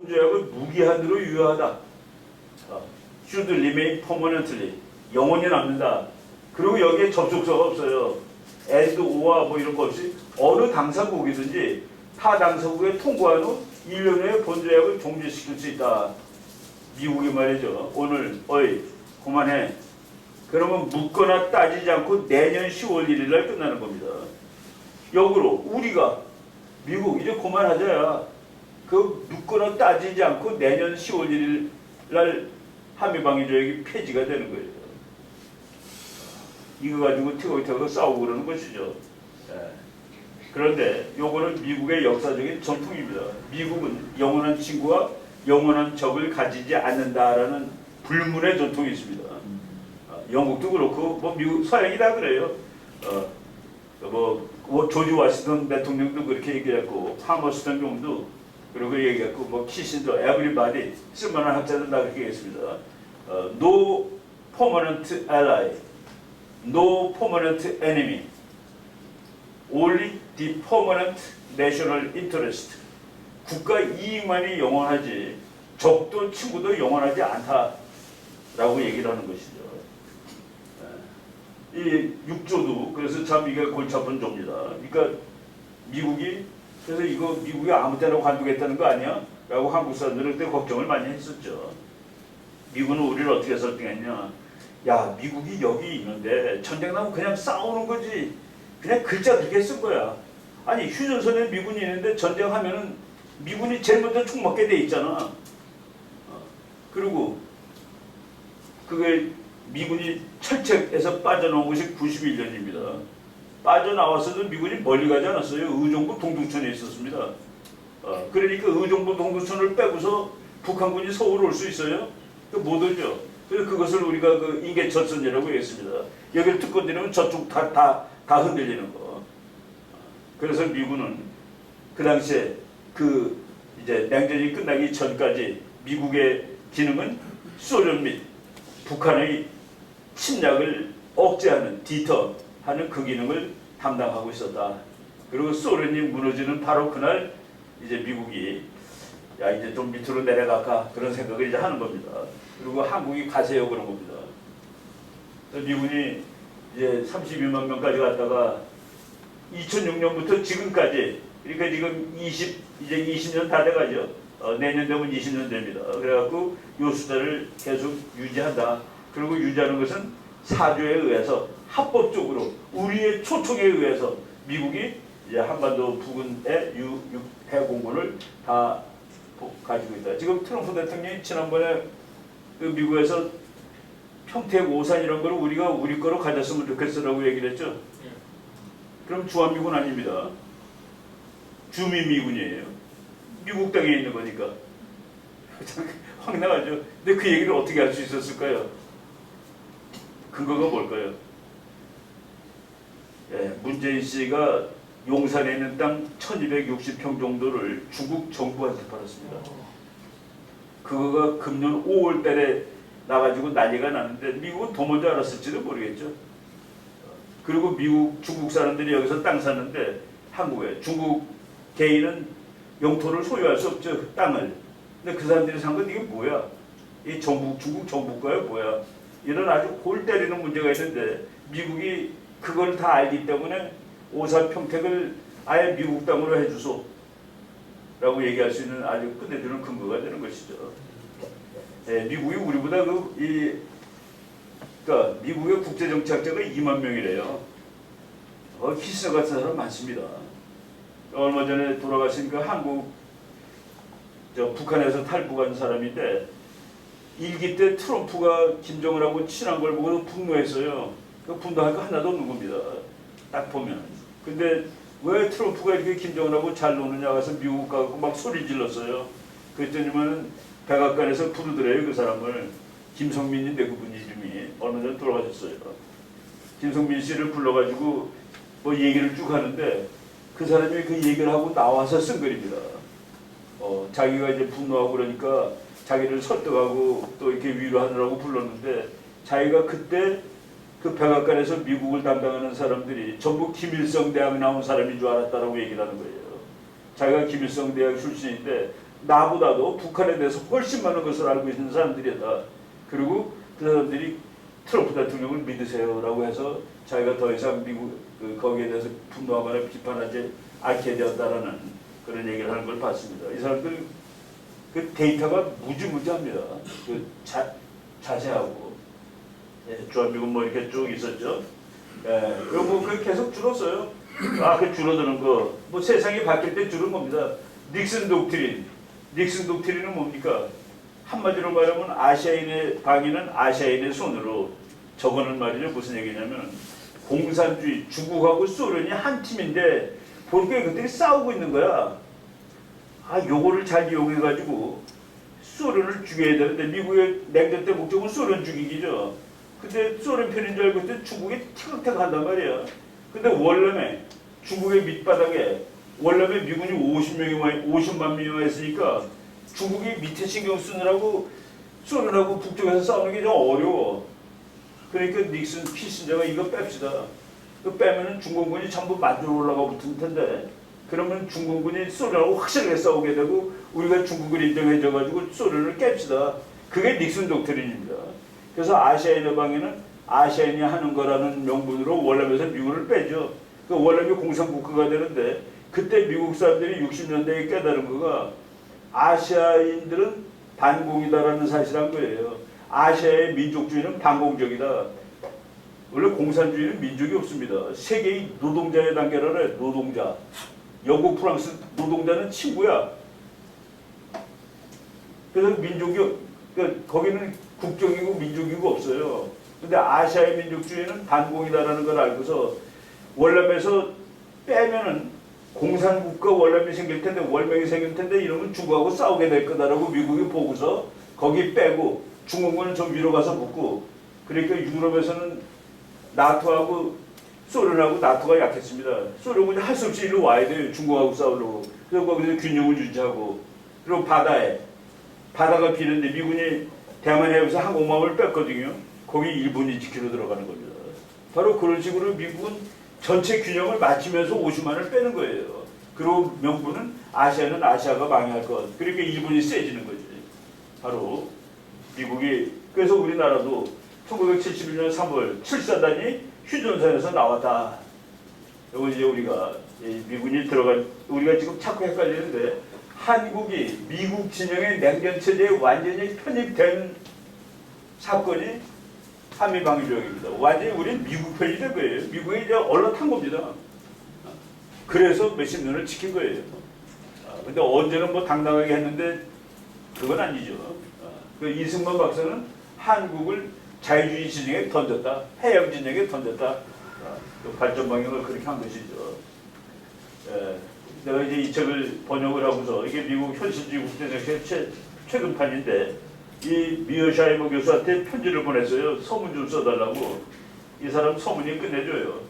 조약은 무기한으로 유효하다. should remain permanently. 영원히 남는다. 그리고 여기에 접촉사가 없어요. and, or와 뭐 이런 거 없이 어느 당사국이든지 타 당사국에 통과한 후 1년 후에 본조약을 종료시킬 수 있다. 미국이 말이죠. 오늘 어이 그만해. 그러면 묻거나 따지지 않고 내년 10월 1일 날 끝나는 겁니다. 역으로 우리가 미국 이제 그만하자야. 그 묻거나 따지지 않고 내년 10월 1일 날 한미방위조약이 폐지가 되는 거예요. 이거 가지고 티격태격 싸우고 그러는 것이죠. 그런데 요거는 미국의 역사적인 전통입니다. 미국은 영원한 친구와 영원한 적을 가지지 않는다라는 불문의 전통이 있습니다. 영국도 그렇고 뭐 미국 서양이 다 그래요. 뭐 조지 워싱턴 대통령도 그렇게 얘기했고 하머스턴 총도 그리고 얘기했고 뭐 키신저 에브리바디 쓸만한 학자들 다 그렇게 얘기했습니다. No permanent ally, no permanent enemy, only the permanent national interest. 국가 이익만이 영원하지 적도 친구도 영원하지 않다라고 얘기를 하는 것이죠. 이 6조도 그래서 참 이게 골치 아픈 조입니다. 그러니까 미국이 그래서 이거 미국이 아무 때나 관두겠다는 거 아니야? 라고 한국 사람들은 그때 걱정을 많이 했었죠. 미국은 우리를 어떻게 설득했냐? 야, 미국이 여기 있는데 전쟁 나면 그냥 싸우는 거지. 그냥 글자 그렇게 쓴 거야. 아니 휴전선에 미군이 있는데 전쟁하면은 미군이 제일 먼저 총 맞게 돼 있잖아. 그리고 그게 미군이 철책에서 빠져나온 것이 91년입니다. 빠져나왔어도 미군이 멀리 가지 않았어요. 의정부 동두천에 있었습니다. 그러니까 의정부 동두천을 빼고서 북한군이 서울 올 수 있어요? 못 오죠. 그래서 그것을 우리가 그 인계철선이라고 했습니다. 여기를 특권되면 저쪽 다 흔들리는 거. 그래서 미군은 그 당시에 그 이제 냉전이 끝나기 전까지 미국의 기능은 소련 및 북한의 침략을 억제하는 디터하는 그 기능을 담당하고 있었다. 그리고 소련이 무너지는 바로 그날 이제 미국이 야 이제 좀 밑으로 내려갈까 그런 생각을 이제 하는 겁니다. 그리고 한국이 가세요 그런 겁니다. 미군이 이제 32만 명까지 갔다가 2006년부터 지금까지 그러니까 지금 이제 20년 다 돼가죠. 내년 되면 20년 됩니다. 그래갖고 요 숫자를 계속 유지한다. 그리고 유지하는 것은 사조에 의해서 합법적으로 우리의 초청에 의해서 미국이 이제 한반도 부근의 해공군을 다 가지고 있다. 지금 트럼프 대통령이 지난번에 그 미국에서 평택 오산 이런 거를 우리가 우리 거로 가졌으면 좋겠어라고 얘기를 했죠. 그럼 주한미군 아닙니다. 주민미군이에요. 미국 땅에 있는 거니까. 확 나가죠. 근데 그 얘기를 어떻게 할 수 있었을까요? 근거가 뭘까요? 문재인 씨가 용산에 있는 땅 1260평 정도를 중국 정부한테 팔았습니다. 그거가 금년 5월 달에 나가지고 난리가 나는데 미국은 더 먼저 알았을지도 모르겠죠. 그리고 중국 사람들이 여기서 땅 사는데 한국에 중국 개인은 영토를 소유할 수 없죠. 땅을. 근데 그 사람들이 산 건 이게 뭐야? 이 중국 정부가요 뭐야? 이런 아주 골 때리는 문제가 있는데 미국이 그걸 다 알기 때문에 오산 평택을 아예 미국 땅으로 해주소 라고 얘기할 수 있는 아주 끝내주는 근거가 되는 것이죠. 미국이 우리보다 그러니까 미국의 국제정치학자가 2만 명이래요. 키스너 같은 사람 많습니다. 얼마 전에 돌아가신 그 한국 북한에서 탈북한 사람인데 일기 때 트럼프가 김정은하고 친한 걸 보고 분노했어요. 그 분노할 거 하나도 없는 겁니다. 딱 보면. 근데 왜 트럼프가 이렇게 김정은하고 잘 노느냐 해서 미국 가고 막 소리 질렀어요. 그랬더니만 백악관에서 부르더래요. 그 사람을. 김성민인데 그분 이름이 얼마 전에 돌아가셨어요. 김성민 씨를 불러가지고 뭐 얘기를 쭉 하는데 그 사람이 그 얘기를 하고 나와서 쓴 글입니다. 자기가 이제 분노하고 그러니까 자기를 설득하고 또 이렇게 위로하느라고 불렀는데 자기가 그때 그 백악관에서 미국을 담당하는 사람들이 전부 김일성 대학 나온 사람인 줄 알았다라고 얘기를 하는 거예요. 자기가 김일성 대학 출신인데 나보다도 북한에 대해서 훨씬 많은 것을 알고 있는 사람들이다. 그리고 그 사람들이 트럼프 대통령을 믿으세요라고 해서 자기가 더 이상 미국 거기에 대해서 분노하거나 비판하지 않게 되었다라는 그런 얘기를 하는 걸 봤습니다. 이 사람들 그 데이터가 무지무지합니다. 그 자세하고 주한미군 뭐 이렇게 쭉 있었죠. 그리고 뭐 계속 줄었어요. 그 줄어드는 거 뭐 세상이 바뀔 때 줄은 겁니다. 닉슨 독트린. 닉슨 독트린은 뭡니까? 한마디로 말하면 아시아인의 방위는 아시아인의 손으로 저거는 말이죠. 무슨 얘기냐면 공산주의 중국하고 소련이 한 팀인데 보니까 그들이 싸우고 있는 거야. 요거를 잘 이용해가지고 소련을 죽여야 되는데 미국의 냉전 때 목적은 소련 죽이기죠. 근데 소련 편인 줄 알고 있는데 중국이 티격태격 한단 말이야. 근데 월남에 중국의 밑바닥에 월남에 미군이 50만 명이 와 있으니까 중국이 밑에 신경 쓰느라고 소련하고 북쪽에서 싸우는 게 좀 어려워. 그러니까 닉슨 키신저가 이거 뺍시다. 이거 빼면은 중공군이 전부 만주로 올라가 붙을 텐데 그러면 중공군이 소련하고 확실하게 싸우게 되고 우리가 중국을 인정해줘가지고 소련을 깹시다. 그게 닉슨 독트린입니다. 그래서 아시아인의 방해는 아시아인이 하는 거라는 명분으로 월남에서 미국을 빼죠. 그 월남이 공산국가가 되는데 그때 미국 사람들이 60년대에 깨달은 거가 아시아인들은 반공이다라는 사실한 거예요. 아시아의 민족주의는 반공적이다. 원래 공산주의는 민족이 없습니다. 세계의 노동자의 단계라 해. 노동자. 영국, 프랑스 노동자는 친구야. 그래서 민족이 거기는 국적이고 민족이고 없어요. 근데 아시아의 민족주의는 반공이다라는 걸 알고서 월남에서 빼면은 공산국가 월남이 생길 텐데 월명이 생길 텐데 이러면 중국하고 싸우게 될 거다라고 미국이 보고서 거기 빼고 중공군은 좀 위로 가서 붙고 그러니까 유럽에서는 나토하고 소련하고 나토가 약했습니다. 소련군이 할 수 없이 일로 와야 돼요. 중국하고 싸우려고. 그래서 거기서 균형을 유지하고 그리고 바다가 비는데 미군이 대만 해협에서 항공모함을 뺐거든요. 거기 일본이 지키러 들어가는 겁니다. 바로 그런 식으로 미국은 전체 균형을 맞추면서 50만을 빼는 거예요. 그리고 명분은 아시아는 아시아가 망할 것. 그러니까 일본이 세지는 거지. 바로 미국이. 그래서 우리나라도 1971년 3월 7사단이 휴전선에서 나왔다. 이거 이제 우리가 미군이 들어간 우리가 지금 자꾸 헷갈리는데 한국이 미국 진영의 냉전체제에 완전히 편입된 사건이 한미방위조약입니다. 완전히 우리는 미국 편이 된 거예요. 미국에 이제 올라탄 겁니다. 그래서 몇십 년을 지킨 거예요. 근데 언제는 뭐 당당하게 했는데 그건 아니죠. 그 이승만 박사는 한국을 자유주의 진영에 던졌다. 해양 진영에 던졌다. 발전 방향을 그렇게 한 것이죠. 내가 이제 이 책을 번역을 하고서 이게 미국 현실주의 국제정책 최근판인데 이 미어샤이머 교수한테 편지를 보냈어요. 서문 좀 써달라고. 이 사람 서문이 끝내줘요.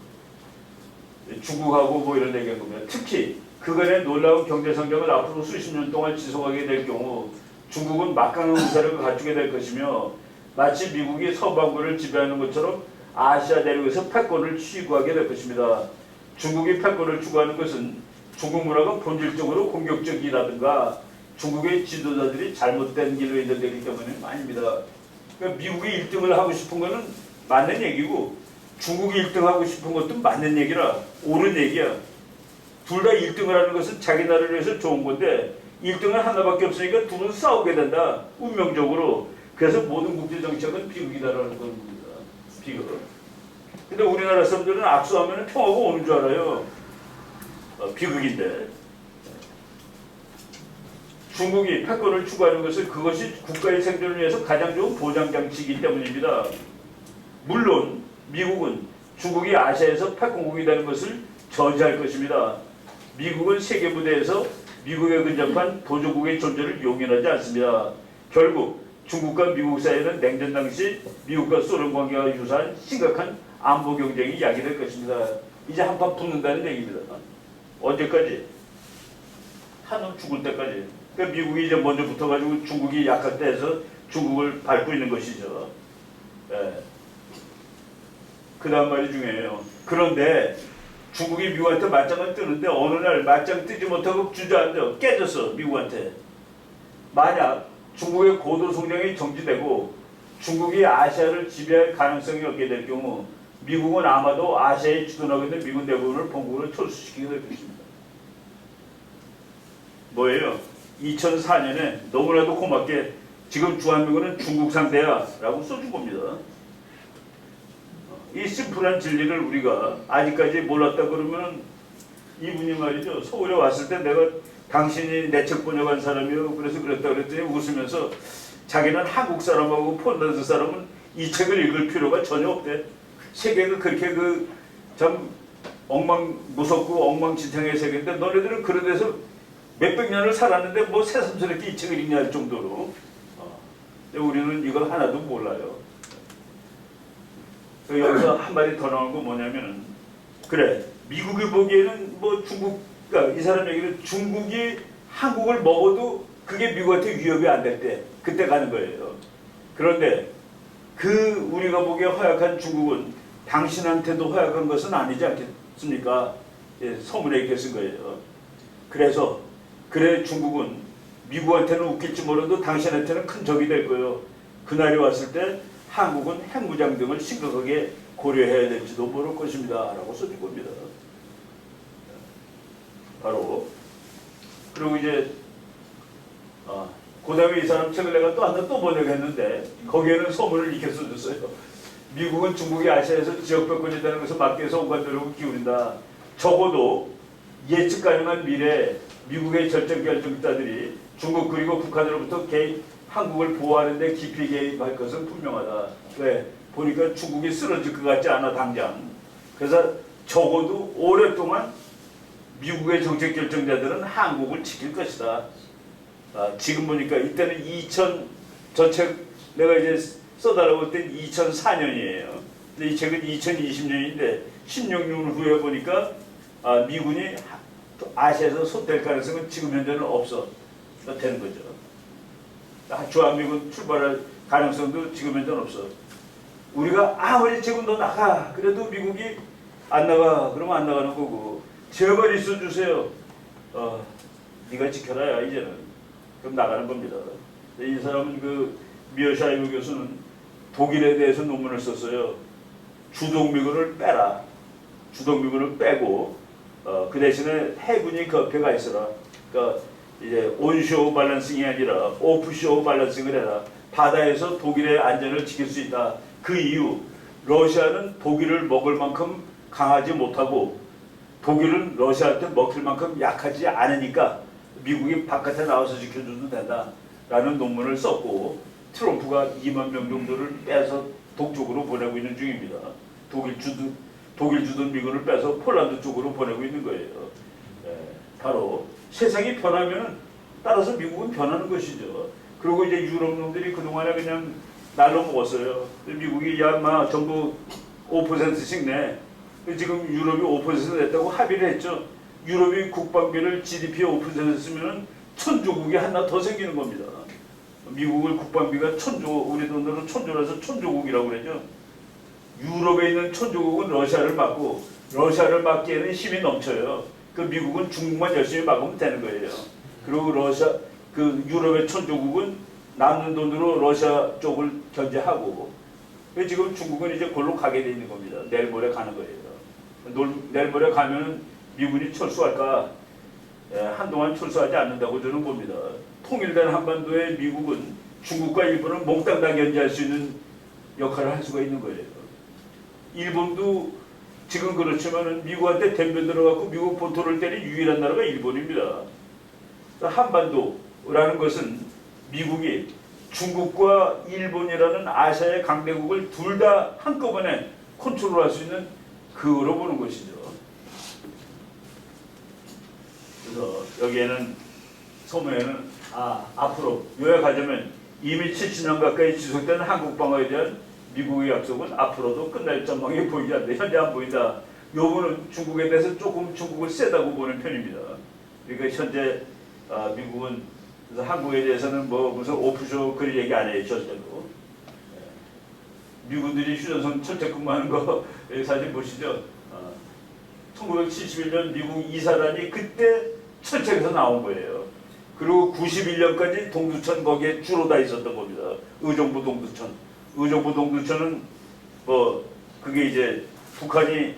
중국하고 뭐 이런 얘기한 거면 특히 그간의 놀라운 경제 성장을 앞으로 수십 년 동안 지속하게 될 경우 중국은 막강한 우세를 갖추게 될 것이며 마치 미국이 서방부를 지배하는 것처럼 아시아 대륙에서 패권을 취구하게 될 것입니다. 중국이 패권을 추구하는 것은 중국 문화가 본질적으로 공격적이라든가 중국의 지도자들이 잘못된 길로 인도되기 때문에 아닙니다. 그러니까 미국이 1등을 하고 싶은 것은 맞는 얘기고 중국이 1등 하고 싶은 것도 맞는 얘기라 옳은 얘기야. 둘 다 1등을 하는 것은 자기 나라를 위해서 좋은 건데 1등은 하나밖에 없으니까 둘은 싸우게 된다. 운명적으로. 그래서 모든 국제정책은 비극이다라는 겁니다. 비극. 근데 우리나라 사람들은 악수하면 평화가 오는 줄 알아요. 비극인데. 중국이 패권을 추구하는 것은 그것이 국가의 생존을 위해서 가장 좋은 보장장치이기 때문입니다. 물론 미국은 중국이 아시아에서 패권국이 되는 것을 저지할 것입니다. 미국은 세계 무대에서 미국에 근접한 도조국의 존재를 용인하지 않습니다. 결국 중국과 미국 사이에는 냉전 당시 미국과 소련 관계가 유사한 심각한 안보 경쟁이 야기될 것입니다. 이제 한판 붙는다는 얘기입니다. 언제까지? 한놈 죽을 때까지. 그러니까 미국이 이제 먼저 붙어가지고 중국이 약할 때 해서 중국을 밟고 있는 것이죠. 그 다음 말이 중요해요. 그런데 중국이 미국한테 맞짱을 뜨는데 어느 날 맞짱 뜨지 못하고 주저앉아 깨졌어. 미국한테. 만약 중국의 고도 성장이 정지되고 중국이 아시아를 지배할 가능성이 없게 될 경우 미국은 아마도 아시아에 주둔하고 있는 미군 대부분을 본국으로 철수시키게 될 것입니다. 뭐예요? 2004년에 너무나도 고맙게 지금 주한미군은 중국 상대야 라고 써준 겁니다. 이 심플한 진리를 우리가 아직까지 몰랐다 그러면 이분이 말이죠. 서울에 왔을 때 내가 당신이 내 책 번역한 사람이요. 그래서 그랬다 그랬더니 웃으면서 자기는 한국 사람하고 폴란드 사람은 이 책을 읽을 필요가 전혀 없대. 세계가 그렇게 참 무섭고 엉망진창의 세계인데 너네들은 그런 데서 몇백 년을 살았는데 뭐 새삼스럽게 이 책을 읽냐 할 정도로 우리는 이걸 하나도 몰라요. 여기서 한 마디 더 나온 거 뭐냐면은 그래 미국이 보기에는 뭐 그러니까 이 사람 얘기는 중국이 한국을 먹어도 그게 미국한테 위협이 안 될 때 그때 가는 거예요. 그런데 우리가 보기에 허약한 중국은 당신한테도 허약한 것은 아니지 않겠습니까? 예, 서문에 이렇게 쓴 거예요. 그래서 그래 중국은 미국한테는 웃길지 몰라도 당신한테는 큰 적이 될 거예요. 그날이 왔을 때 한국은 핵무장 등을 심각하게 고려해야 될지도 모를 것입니다. 라고 써준 겁니다. 바로 그리고 이제 그 다음에 이 사람 책을 내가 또 하나 또 번역했는데 거기에는 서문을 이렇게 써줬어요. 미국은 중국이 아시아에서 지역병권이 되는 것을 막기 위해서 온갖 노력을 기울인다. 적어도 예측 가능한 미래에 미국의 결정자들이 중국 그리고 북한으로부터 한국을 보호하는 데 깊이 개입할 것은 분명하다. 왜? 보니까 중국이 쓰러질 것 같지 않아 당장. 그래서 적어도 오랫동안 미국의 정책 결정자들은 한국을 지킬 것이다. 지금 보니까 이때는 저 책 내가 이제 써달라고 할 때는 2004년이에요. 근데 이 책은 2020년인데 16년 후에 보니까 미군이 아시아에서 손댈 가능성은 지금 현재는 없어 되는 거죠. 주한미군 출발할 가능성도 지금 현재는 없어. 우리가 아무리 지금 너 나가 그래도 미국이 안 나가 그러면 안 나가는 거고 제발 있어주세요. 네가 지켜라야 이제는 그럼 나가는 겁니다. 이 사람은 미어샤이브 교수는 독일에 대해서 논문을 썼어요. 주동미군을 빼라. 주동미군을 빼고 그 대신에 해군이 그 옆에 가 있어라. 그러니까 이제 온쇼 밸런싱이 아니라 오프쇼 밸런싱을 해라. 바다에서 독일의 안전을 지킬 수 있다. 그 이유 러시아는 독일을 먹을 만큼 강하지 못하고 독일은 러시아한테 먹힐 만큼 약하지 않으니까 미국이 바깥에 나와서 지켜줘도 된다라는 논문을 썼고 트럼프가 2만 명 정도를 빼서 동쪽으로 보내고 있는 중입니다. 독일 주둔 미군을 빼서 폴란드 쪽으로 보내고 있는 거예요. 바로 세상이 변하면 따라서 미국은 변하는 것이죠. 그리고 이제 유럽 놈들이 그동안에 그냥 날로 먹었어요. 미국이 전부 5%씩 내. 지금 유럽이 5% 냈다고 합의를 했죠. 유럽이 국방비를 GDP의 5% 쓰면 천조국이 하나 더 생기는 겁니다. 미국을 국방비가 우리 돈으로 천조라서 천조국이라고 그러죠. 유럽에 있는 천조국은 러시아를 막고 러시아를 막기에는 힘이 넘쳐요. 미국은 중국만 열심히 막으면 되는 거예요. 그리고 유럽의 천조국은 남는 돈으로 러시아 쪽을 견제하고 지금 중국은 이제 골로 가게 돼 있는 겁니다. 내일 모레 가는 거예요. 내일 모레 가면은 미군이 철수할까? 한동안 철수하지 않는다고 저는 봅니다. 통일된 한반도에 미국은 중국과 일본을 몽땅 다 견제할 수 있는 역할을 할 수가 있는 거예요. 일본도 지금 그렇지만은 미국한테 덤벼 들어가고 미국 본토를 때린 유일한 나라가 일본입니다. 한반도라는 것은 미국이 중국과 일본이라는 아시아의 강대국을 둘 다 한꺼번에 컨트롤할 수 있는 그거로 보는 것이죠. 그래서 여기에는 서문에는 앞으로 요약하자면 이미 70년 가까이 지속된 한국 방어에 대한 미국의 약속은 앞으로도 끝날 전망이 보이지 않는다. 현재 안 보인다. 요거는 중국에 대해서 조금 중국을 세다고 보는 편입니다. 그러니까 현재 미국은 그래서 한국에 대해서는 무슨 오프쇼 그런 얘기 안 해요. 절대로. 미군들이 휴전선 철책 근무하는 거 사진 보시죠. 1971년 미국 이사단이 그때 철책에서 나온 거예요. 그리고 91년까지 동두천 거기에 주로 다 있었던 겁니다. 의정부 동두천. 의정부 동두천은 뭐 그게 이제 북한이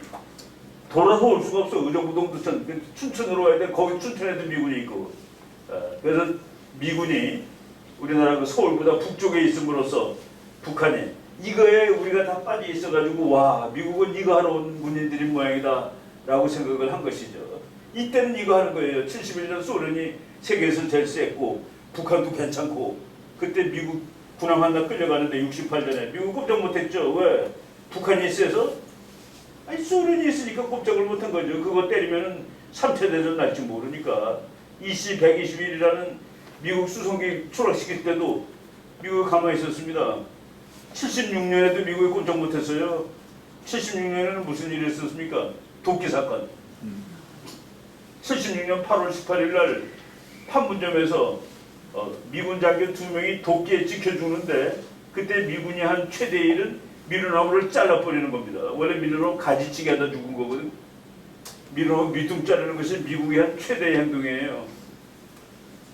돌아서 올 수가 없어. 의정부 동두천 춘천으로 와야 돼. 거기 춘천에도 미군이 있고. 그래서 미군이 우리나라 그 서울보다 북쪽에 있음으로써 북한이 이거에 우리가 다 빠져 있어가지고 와 미국은 이거 하러 온 군인들인 모양이다 라고 생각을 한 것이죠. 이때는 이거 하는 거예요. 71년 소련이 세계에서 제일 셌고 북한도 괜찮고 그때 미국 군함 하나 끌려가는데 68년에 미국 꼼짝 못했죠. 왜? 북한이 세서? 아니 소련이 있으니까 꼼짝을 못한 거죠. 그거 때리면 3차 대전 날지 모르니까 EC-121이라는 미국 수송기 추락시킬 때도 미국이 가만히 있었습니다. 76년에도 미국이 꼼짝 못했어요. 76년에는 무슨 일이 있었습니까? 도끼 사건. 76년 8월 18일 날 판문점에서 미군 장교 2명이 도끼에 찍혀 죽는데 그때 미군이 한 최대 일은 미루나무를 잘라버리는 겁니다. 원래 미루나무 가지치기 하다 죽은 거거든. 미루나무 밑둥 자르는 것이 미국이 한 최대의 행동이에요.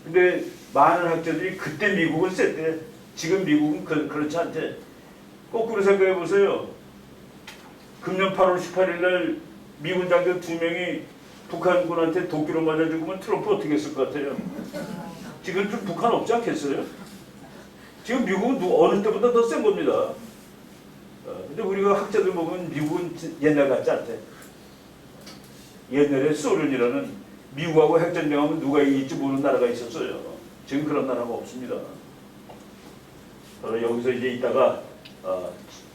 근데 많은 학자들이 그때 미국은 셌대. 지금 미국은 그렇지 않대. 거꾸로 생각해 보세요. 금년 8월 18일 날 미군 장교 2명이 북한군한테 도끼로 맞아 죽으면 트럼프 어떻게 했을 것 같아요? 지금 좀 북한 없지 않겠어요? 지금 미국은 어느 때보다 더 센 겁니다. 근데 우리가 학자들 보면 미국은 옛날 같지 않대. 옛날에 소련이라는 미국하고 핵전쟁하면 누가 이길지 모르는 나라가 있었어요. 지금 그런 나라가 없습니다. 여기서 이제 있다가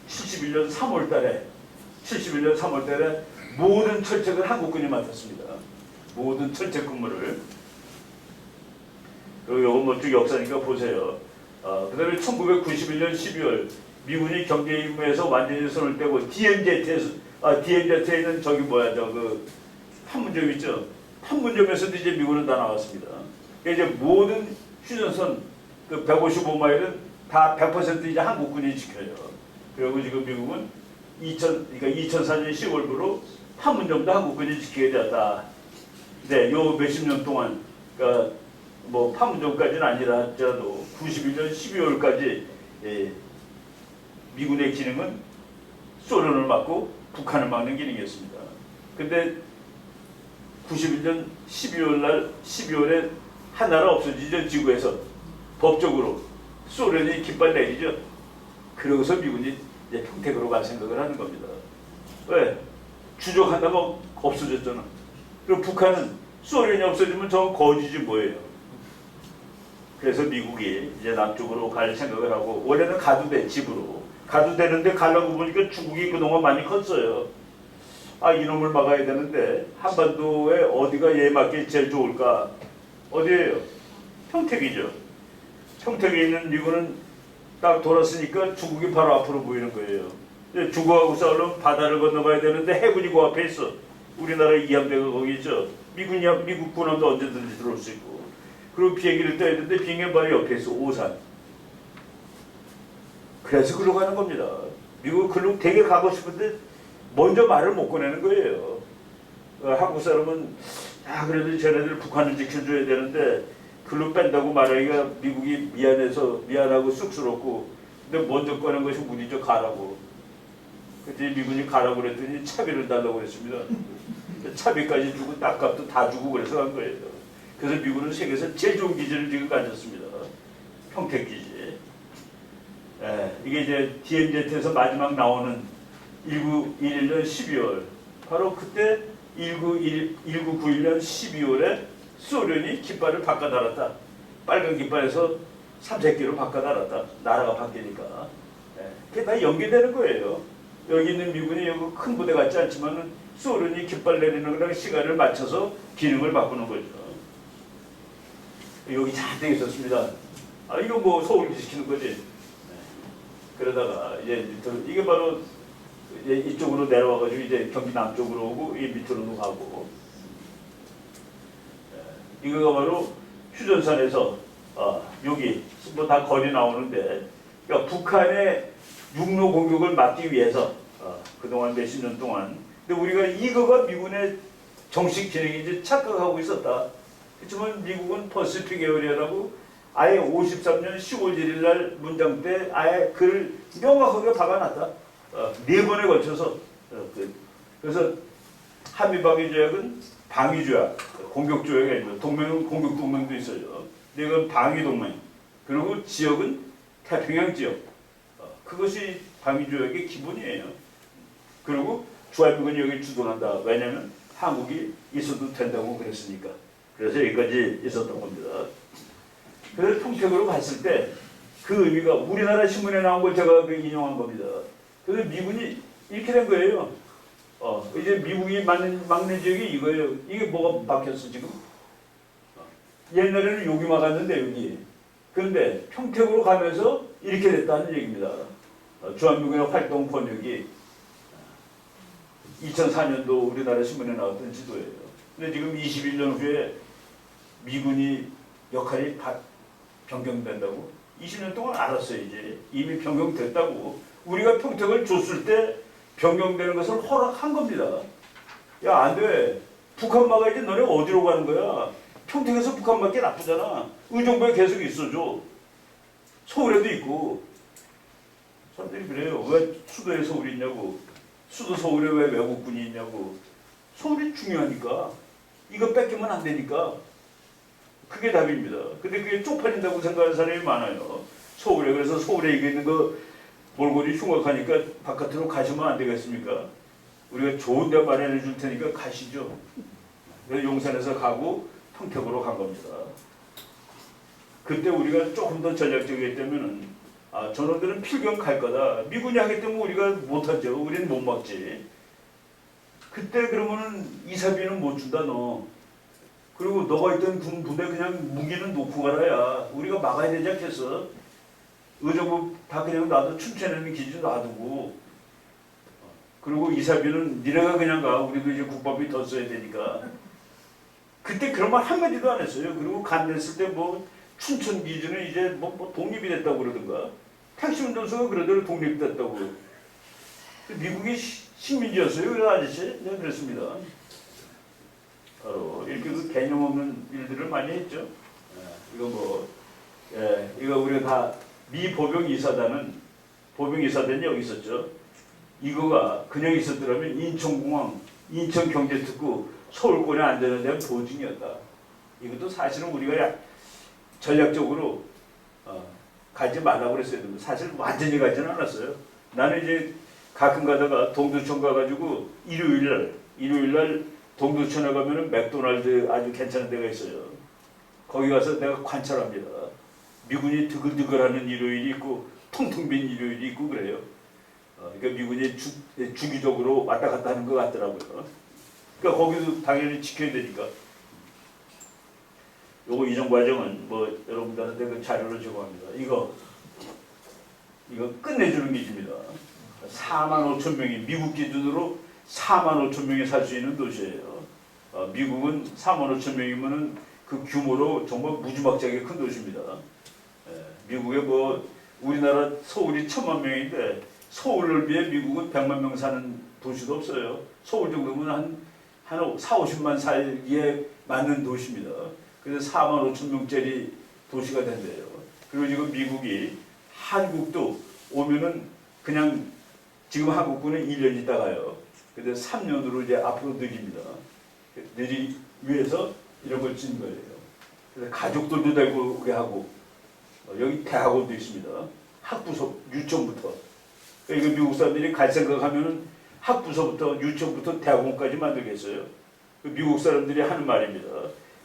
71년 3월 달에 모든 철책을 한국군이 맡았습니다. 모든 철책 근무를. 그리고 이건 뭐 쭉 역사니까 보세요. 그 다음에 1991년 12월 미군이 경제 임무에서 완전히 손을 떼고 DMZ에 있는 저기 뭐야 그 판문점 있죠. 판문점에서도 이제 미군은 다 나왔습니다. 이제 모든 휴전선 그 155마일은 다 100% 이제 한국군이 지켜요. 그리고 지금 미국은 2004년 10월부로 판문점도 한국군이 지켜야 되었다. 네, 요 몇십 년 동안 그러니까 뭐 판문점까지는 아니라 할지라도 91년 12월까지 미군의 기능은 소련을 막고 북한을 막는 기능이었습니다. 근데 91년 12월에 하나라 없어지죠. 지구에서 법적으로 소련이 깃발 내리죠. 그러고서 미군이 이제 평택으로 갈 생각을 하는 겁니다. 왜? 주적 하나가 없어졌잖아. 그리고 북한은 소련이 없어지면 저건 거지지 뭐예요. 그래서 미국이 이제 남쪽으로 갈 생각을 하고 원래는 가도 돼 집으로 가도 되는데 가려고 보니까 중국이 그동안 많이 컸어요. 아 이놈을 막아야 되는데 한반도에 어디가 얘 맞기 제일 좋을까? 어디예요? 평택이죠. 평택에 있는 미군은 딱 돌았으니까 중국이 바로 앞으로 보이는 거예요. 중국하고 싸우려면 바다를 건너가야 되는데 해군이 그 앞에 있어. 우리나라 이함대가 거기 있죠. 미국 군함도 언제든지 들어올 수 있고. 그리고 비행기를 떠야 되는데 비행기 바로 옆에 있어. 오산. 그래서 글로 가는 겁니다. 미국 글로 되게 가고 싶은데 먼저 말을 못 꺼내는 거예요. 한국 사람은 그래도 쟤네들 북한을 지켜줘야 되는데 글로 뺀다고 말하기가 미국이 미안하고 쑥스럽고 근데 먼저 꺼낸 것이 우리죠. 가라고. 그때 미군이 가라고 그랬더니 차비를 달라고 그랬습니다. 차비까지 주고 땅값도 다 주고 그래서 간 거예요. 그래서 미군은 세계에서 제일 좋은 기지를 지금 가졌습니다. 평택기지. 이게 이제 DMZ에서 마지막 나오는 1911년 12월 바로 그때 1991년 12월에 소련이 깃발을 바꿔 달았다. 빨간 깃발에서 삼색기로 바꿔 달았다. 나라가 바뀌니까. 그게 다 연계되는 거예요. 여기 있는 미군이 여기 큰 부대 같지 않지만 소련이 깃발 내리는 거랑 시간을 맞춰서 기능을 바꾸는 거죠. 여기 잔뜩 있었습니다. 이거 뭐 서울 지키는 거지. 그러다가 이제 이게 바로 이제 이쪽으로 내려와가지고 이제 경기 남쪽으로 오고 이 밑으로도 가고 이거가 바로 휴전선에서 여기 뭐 다 거리 나오는데 그러니까 북한의 육로 공격을 막기 위해서 그동안 몇십 년 동안 근데 우리가 이거가 미군의 정식 기능인지 착각하고 있었다. 그렇지만 미국은 퍼시픽 에어리아라고 아예 53년 10월 1일 날 문장 때 아예 글을 명확하게 박아놨다. 네 번에 걸쳐서. 그래서 한미방위조약은 방위조약, 공격조약이 아니고 동맹은 공격동맹도 있어요. 이건 방위동맹. 그리고 지역은 태평양 지역. 그것이 방위조약의 기본이에요. 그리고 주한미군이 여기 주둔한다. 왜냐하면 한국이 있어도 된다고 그랬으니까. 그래서 여기까지 있었던 겁니다. 그래서 평택으로 갔을 때 그 의미가 우리나라 신문에 나온 걸 제가 인용한 겁니다. 그래서 미군이 이렇게 된 거예요. 이제 미국이 막는 지역이 이거예요. 이게 뭐가 막혔어 지금? 옛날에는 여기 막았는데 여기. 그런데 평택으로 가면서 이렇게 됐다는 얘기입니다. 주한미군의 활동 번역이 2004년도 우리나라 신문에 나왔던 지도예요. 근데 지금 21년 후에 미군이 역할이 변경된다고? 20년 동안 알았어요. 이제 이미 변경됐다고. 우리가 평택을 줬을 때 변경되는 것을 허락한 겁니다. 야, 안 돼. 북한 막아야지. 너네 어디로 가는 거야? 평택에서 북한 막기 나쁘잖아. 의정부에 계속 있어줘. 서울에도 있고. 사람들이 그래요. 왜 수도에 서울이 있냐고. 수도 서울에 왜 외국군이 있냐고. 서울이 중요하니까. 이거 뺏기면 안 되니까. 그게 답입니다. 근데 그게 쪽팔린다고 생각하는 사람이 많아요. 서울에. 그래서 서울에 이게 있는 거 몰골이 흉악하니까 바깥으로 가시면 안 되겠습니까? 우리가 좋은 데 마련해 줄 테니까 가시죠. 그래서 용산에서 가고 평택으로 간 겁니다. 그때 우리가 조금 더 전략적이었다면은 저놈들은 필경 갈 거다. 미군이 하기 때문에 우리가 못하죠. 우리는 못 막지. 그때 그러면은 이사비는 못 준다 너. 그리고 너가 있던 군 부대 그냥 무기는 놓고 가라야. 우리가 막아야 되지 않겠어? 의정부 다 그냥 놔도 춘천에는 기지 놔두고. 그리고 이사비는 니네가 그냥 가. 우리도 이제 국밥이 더 써야 되니까. 그때 그런 말 한마디도 안 했어요. 그리고 간냈을 때 뭐 춘천 기지는 이제 뭐 독립이 됐다고 그러던가. 택시 운전수가 그러더니 독립됐다고. 미국이 식민지였어요. 그 아저씨? 네, 그랬습니다. 바로 이렇게 그 개념 없는 일들을 많이 했죠. 이거 우리가 다 미 보병 이사단은 보병 이사단이 여기 있었죠. 이거가 그냥 있었더라면 인천공항, 인천경제특구, 서울권에 안 되는 데는 보증이었다. 이것도 사실은 우리가 전략적으로 가지 말라고 그랬어야 됩니다. 사실 완전히 가지는 않았어요. 나는 이제 가끔 가다가 동두천 가가지고 일요일 날 동두천에 가면은 맥도날드 아주 괜찮은 데가 있어요. 거기 가서 내가 관찰합니다. 미군이 드글드글하는 일요일이 있고 텅텅 빈 일요일이 있고 그래요. 그러니까 미군이 주기적으로 왔다 갔다 하는 것 같더라고요. 그러니까 거기도 당연히 지켜야 되니까. 요거 이전 과정은 뭐 여러분들한테 그 자료를 제공합니다. 이거 끝내주는 기지입니다. 4만 5천 명이 미국 기준으로 4만 5천 명이 살 수 있는 도시예요. 미국은 4만 5천 명이면은 그 규모로 정말 무지막지하게 큰 도시입니다. 미국에 뭐 우리나라 서울이 1,000만 명인데 서울을 비해 미국은 100만 명 사는 도시도 없어요. 서울 정도면 한 4, 50만 살기에 맞는 도시입니다. 그래서 4만 5천 명짜리 도시가 된대요. 그리고 지금 미국이 한국도 오면은 그냥 지금 한국군은 1년 있다 가요. 근데 3년으로 이제 앞으로 늘립니다. 늘리기 위해서 이런 걸 짓는 거예요. 그래서 가족들도 데리고 오게 하고 여기 대학원도 있습니다. 학부서 유치원부터. 그러니까 미국 사람들이 갈 생각하면은 학부서부터 유치원부터 대학원까지 만들겠어요. 미국 사람들이 하는 말입니다.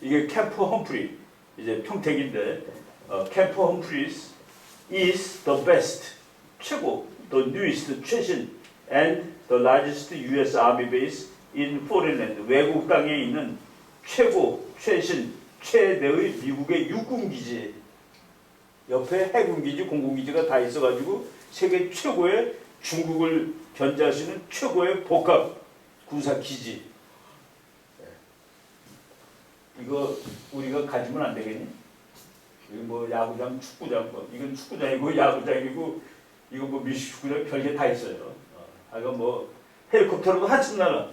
이게 캠프 험프리 이제 평택인데 캠프 험프리스 is the best 최고 the newest 최신 and the largest U.S. Army base in foreign land 외국 땅에 있는 최고 최신 최대의 미국의 육군기지 옆에 해군기지 공군기지가 다 있어가지고 세계 최고의 중국을 견제할 수 있는 최고의 복합 군사기지. 이거 우리가 가지면 안 되겠니? 이거 뭐 야구장, 축구장, 뭐 이건 축구장이고 야구장이고 이거 뭐 미식축구장 별게 다 있어요. 이거 뭐 헬리콥터로도 한참 날아.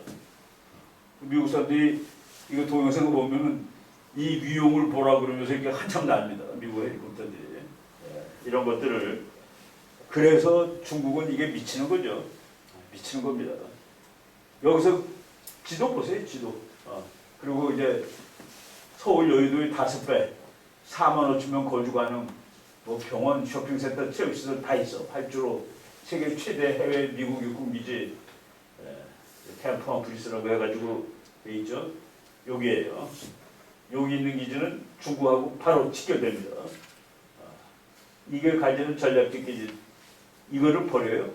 미국 사람들이 이거 동영상 보면은 이 위용을 보라 그러면서 이렇게 한참 납니다. 미국 헬리콥터들이. 이런 것들을. 그래서 중국은 이게 미치는 거죠. 미치는 겁니다. 여기서 지도 보세요, 지도. 그리고 이제 서울 여의도의 5배, 4만 5천 명 거주가는 뭐 병원, 쇼핑센터, 체육시설 다 있어. 8주로 세계 최대 해외 미국 육군 기지 캠프 험프리스라고 해가지고 돼 있죠. 여기에요. 여기 있는 기지는 중국하고 바로 직결됩니다. 이게 가지는 전략적 기지. 이거를 버려요?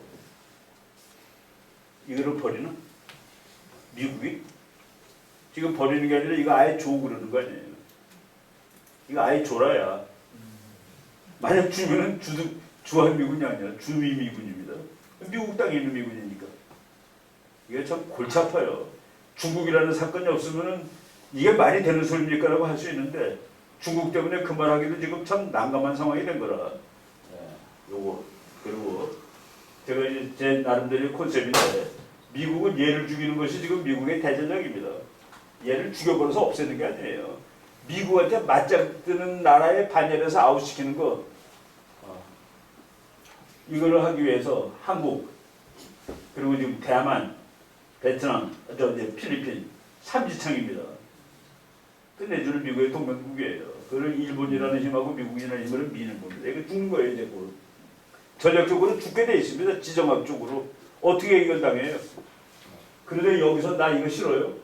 이거를 버리나? 미국이? 지금 버리는 게 아니라 이거 아예 줘 그러는 거 아니에요. 이거 아예 줘라야. 만약 주면은 주한미군이 아니라 주미미군입니다. 미국 땅에 있는 미군이니까. 이게 참 골치 아파요. 중국이라는 사건이 없으면은 이게 말이 되는 소리입니까라고 할 수 있는데 중국 때문에 그 말하기도 지금 참 난감한 상황이 된 거라. 요거. 그리고 제가 이제 제 나름대로의 콘셉트인데 미국은 얘를 죽이는 것이 지금 미국의 대전략입니다. 얘를 죽여버려서 없애는 게 아니에요. 미국한테 맞짱뜨는 나라에 반열에서 아웃시키는 거. 이거를 하기 위해서 한국 그리고 지금 대만, 베트남, 필리핀 삼지창입니다. 끝내주는 미국의 동맹국이에요. 그걸 일본이라는 힘하고 미국이라는 힘을 미는 겁니다. 이거 죽는 거예요, 이제 곧. 전략적으로 죽게 돼 있습니다. 지정학적으로. 어떻게 이걸 당해요? 그런데 여기서 나 이거 싫어요?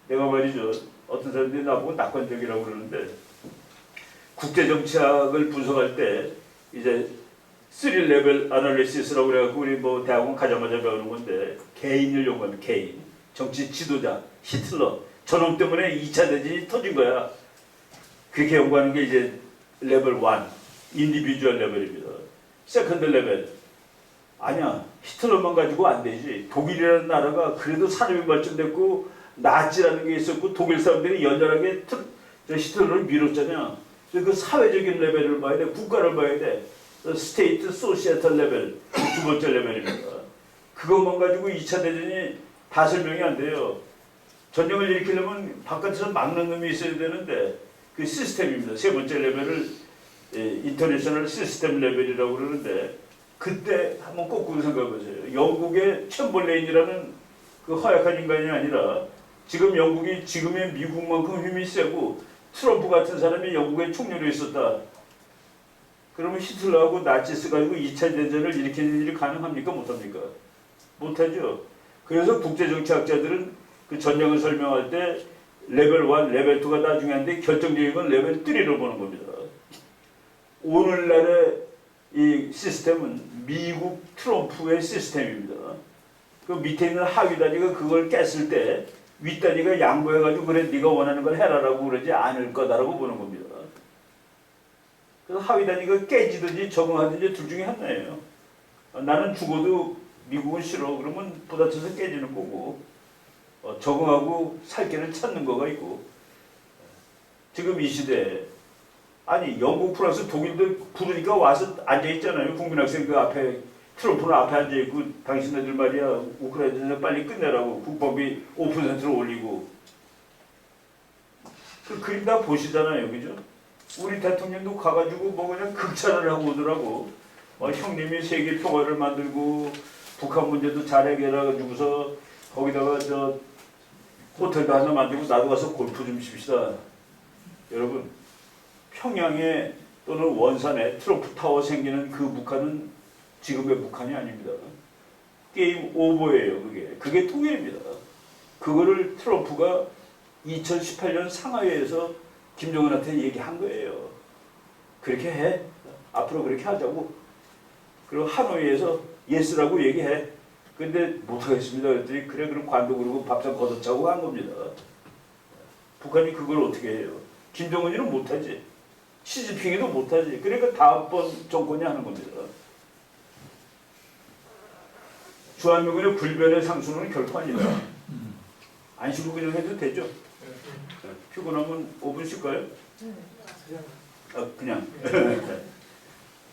내가 말이죠. 어떤 사람들이 나보고 낙관적이라고 그러는데 국제정치학을 분석할 때 이제 3레벨 아날리시스라고 그래갖고 우리 뭐 대학원 가자마자 배우는 건데 개인을 연구하는 개인. 정치 지도자, 히틀러. 저놈 때문에 2차 대전이 터진 거야. 그렇게 연구하는 게 이제 레벨 1. 인디비주얼 레벨입니다. 세컨드 레벨. 아니야. 히틀러만 가지고 안 되지. 독일이라는 나라가 그래도 산업이 발전됐고 나치라는 게 있었고 독일 사람들이 연연하게 히틀러를 밀었잖아요. 그 사회적인 레벨을 봐야 돼. 국가를 봐야 돼. 스테이트 소시에탈 레벨. 두 번째 레벨입니다. 그것만 가지고 2차 대전이 다 설명이 안 돼요. 전쟁을 일으키려면 바깥에서 막는 놈이 있어야 되는데 그 시스템입니다. 세 번째 레벨을 인터내셔널 시스템 레벨이라고 그러는데 그때 한번 거꾸로 생각해 보세요. 영국의 챔벌레인이라는 그 허약한 인간이 아니라 지금 영국이 지금의 미국만큼 힘이 세고 트럼프 같은 사람이 영국의 총리로 있었다. 그러면 히틀러하고 나치스 가지고 2차 대전을 일으키는 일이 가능합니까? 못합니까? 못하죠. 그래서 국제정치학자들은 그 전쟁을 설명할 때 레벨 1, 레벨 2가 나중에 하는데 결정적인 건 레벨 3로 보는 겁니다. 오늘날의 이 시스템은 미국 트럼프의 시스템입니다. 그 밑에 있는 하위 단위가 그걸 깼을 때 윗단위가 양보해가지고 그래 네가 원하는 걸 해라라고 그러지 않을 거다라고 보는 겁니다. 그래서 하위 단위가 깨지든지 적응하든지 둘 중에 하나예요. 나는 죽어도 미국은 싫어. 그러면 부딪혀서 깨지는 거고 적응하고 살 길을 찾는 거가 있고 지금 이 시대에 아니 영국, 프랑스, 독일들 부르니까 와서 앉아있잖아요. 국민학생 그 앞에 트럼프는 앞에 앉아있고 당신네들 말이야 우크라이나 빨리 끝내라고 국방비 5%를 올리고 그 그림 다 보시잖아요. 그죠? 우리 대통령도 가가지고 뭐 그냥 극찬을 하고 오더라고. 형님이 세계 평화를 만들고 북한 문제도 잘 해결해가지고서 거기다가 저 호텔도 하나 만들고 나도 가서 골프 좀 칩시다. 여러분 평양에 또는 원산에 트럼프 타워 생기는 그 북한은 지금의 북한이 아닙니다. 게임 오버예요. 그게 통일입니다. 그거를 트럼프가 2018년 상하이에서 김정은한테 얘기한 거예요. 그렇게 해. 앞으로 그렇게 하자고. 그리고 하노이에서 예스라고 얘기해. 근데 못하겠습니다. 그랬더니 그래 그럼 관도 그러고 밥상 걷어차고 한 겁니다. 북한이 그걸 어떻게 해요? 김정은이는 못하지. 시진핑이도 못하지. 그러니까 다음번 정권이 하는 겁니다. 주한미군의 불변의 상수는 결코 아니다. 안 쉬고 그냥 해도 되죠? 피곤하면 5분 쉴까요? 그냥.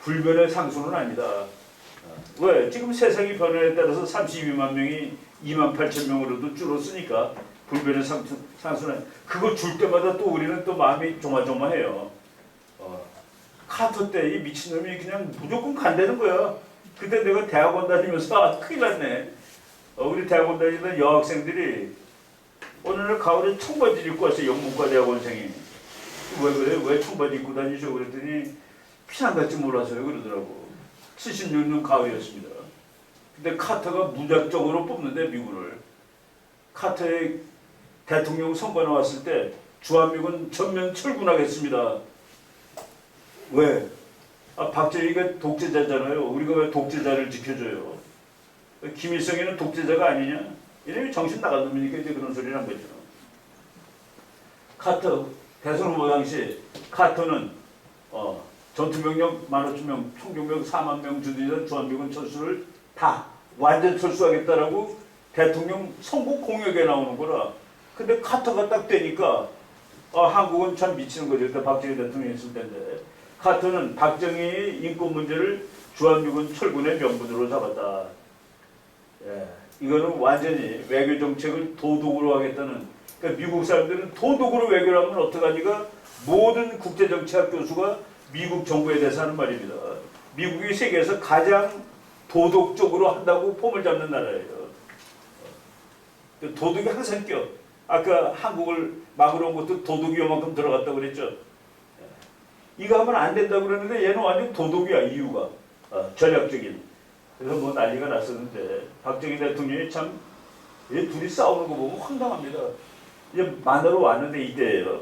불변의 상수는 아니다. 왜? 지금 세상이 변화에 따라서 32만 명이 28,000명으로도 줄었으니까 불변의 상수는 그거 줄 때마다 또 우리는 또 마음이 조마조마해요. 카터 때 이 미친놈이 그냥 무조건 간다는 거야. 그때 내가 대학원 다니면서 큰일 났네. 우리 대학원 다니던 여학생들이 어느 날 가을에 청바지 입고 왔어요. 영문과 대학원생이. 왜 그래? 왜 청바지 입고 다니셔? 그랬더니 피난 갈지 몰라서요. 그러더라고. 76년 가을이었습니다. 근데 카터가 무작정으로 뽑는데 미국을. 카터의 대통령 선거 나왔을 때 주한미군 전면 철군하겠습니다. 왜? 박정희가 독재자잖아요. 우리가 왜 독재자를 지켜줘요? 김일성이는 독재자가 아니냐? 이놈이 정신 나간 놈이니까 이제 그런 소리를 한 거죠. 카터 대선 후보 당시 카터는 전투병력 15,000명, 총병력 40,000명 주둔이던 주한미군 철수를 다 완전 철수하겠다라고 대통령 선거 공약에 나오는 거라. 근데 카터가 딱 되니까 한국은 참 미치는 거죠. 그때 박정희 대통령이 있을 때인데 카터는 박정희의 인권 문제를 주한미군 철군의 명분으로 잡았다. 예, 이거는 완전히 외교 정책을 도덕으로 하겠다는. 그러니까 미국 사람들은 도덕으로 외교를 하면 어떡하니까 모든 국제정치학 교수가 미국 정부에 대해서 하는 말입니다. 미국이 세계에서 가장 도덕적으로 한다고 폼을 잡는 나라예요. 도덕이 항상 껴. 아까 한국을 막으러 온 것도 도덕이 요만큼 들어갔다고 그랬죠. 이거 하면 안 된다고 그러는데 얘는 완전 도덕이야. 이유가 전략적인. 그래서 뭐 난리가 났었는데 박정희 대통령이 참 얘 둘이 싸우는 거 보면 황당합니다. 이제 만나러 왔는데 이때예요.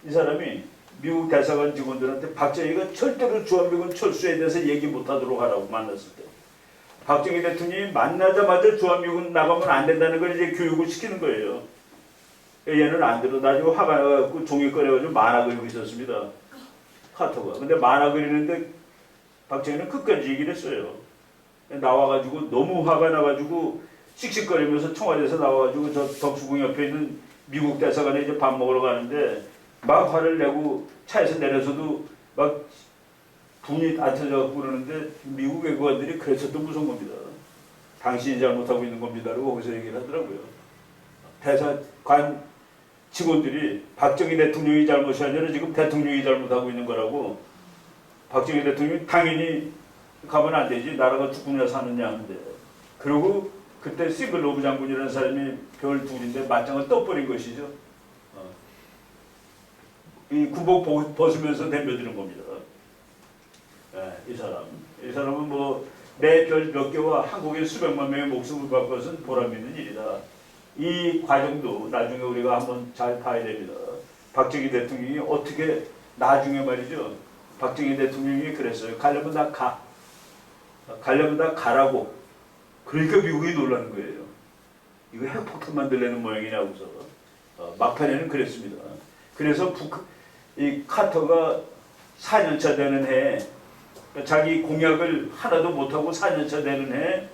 이 사람이 미국 대사관 직원들한테 박정희가 절대로 주한미군 철수에 대해서 얘기 못하도록 하라고 만났을 때 박정희 대통령이 만나자마자 주한미군 나가면 안 된다는 걸 이제 교육을 시키는 거예요. 얘는 안 들어. 나중에 화가 나고 종이 꺼내가지고 만화 그리고 있었습니다. 카터가. 근데 만화 그리는데 박정희는 끝까지 얘기를 했어요. 나와가지고 너무 화가 나가지고 씩씩거리면서 청와대에서 나와가지고 저 덕수궁 옆에 있는 미국 대사관에 이제 밥 먹으러 가는데 막 화를 내고 차에서 내려서도 막 분이 안 터져갖고 그러는데 미국 외교관들이 그래서 또 무서운 겁니다. 당신이 잘못하고 있는 겁니다라고 거기서 얘기를 하더라고요. 대사관 직원들이 박정희 대통령이 잘못이 아니라 지금 대통령이 잘못하고 있는 거라고. 박정희 대통령이 당연히 가면 안 되지. 나라가 죽느냐 사느냐 하는데. 그리고 그때 시글로브 장군이라는 사람이 별 둘인데 맞짱을 떠버린 것이죠. 이 군복 벗으면서 덤벼드는 겁니다. 이 사람은 뭐 내 별 몇 개와 한국의 수백만 명의 목숨을 바꿔서는 보람 있는 일이다. 이 과정도 나중에 우리가 한번 잘 봐야 됩니다. 박정희 대통령이 어떻게 나중에 말이죠. 박정희 대통령이 그랬어요. 가려면 다 가. 가려면 다 가라고. 그러니까 미국이 놀라는 거예요. 이거 핵폭탄 만들려는 모양이냐고서. 막판에는 그랬습니다. 그래서 이 카터가 4년차 되는 해에 자기 공약을 하나도 못하고 4년차 되는 해에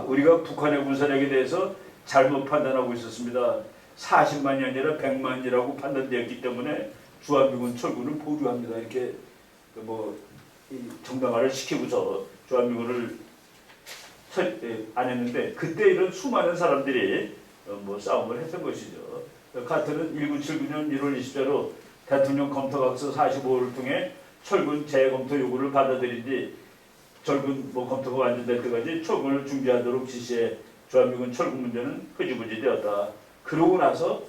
우리가 북한의 군사력에 대해서 잘못 판단하고 있었습니다. 40만이 아니라 100만이라고 판단되었기 때문에 주한미군 철군을 보류합니다. 이렇게 정당화를 시키고서 주한미군을 안 했는데 그때 이런 수많은 사람들이 싸움을 했던 것이죠. 카터는 1979년 1월 20일로 대통령 검토각서 45호를 통해 철군 재검토 요구를 받아들인 뒤 철군 검토가 완전될 때까지 철군을 중지하도록 지시해 주한미군 철군 문제는 흐지부지 되었다. 그러고 나서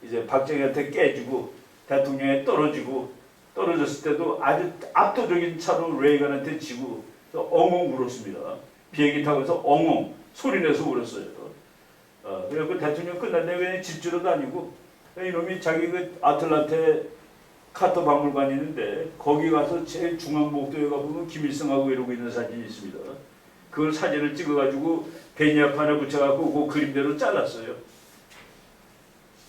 이제 박정희한테 깨지고 대통령에 떨어졌을 때도 아주 압도적인 차로 레이건한테 지고 엉엉 울었습니다. 비행기 타고서 엉엉 소리내서 울었어요. 그래서 그 대통령 끝난 다음에 그냥 집주로 다니고 이놈이 자기 그 아틀란타에 카터 박물관이 있는데 거기 가서 제일 중앙복도에 가보면 김일성하고 이러고 있는 사진이 있습니다. 그걸 사진을 찍어가지고 베니아판에 붙여갖고 그 그림대로 잘랐어요.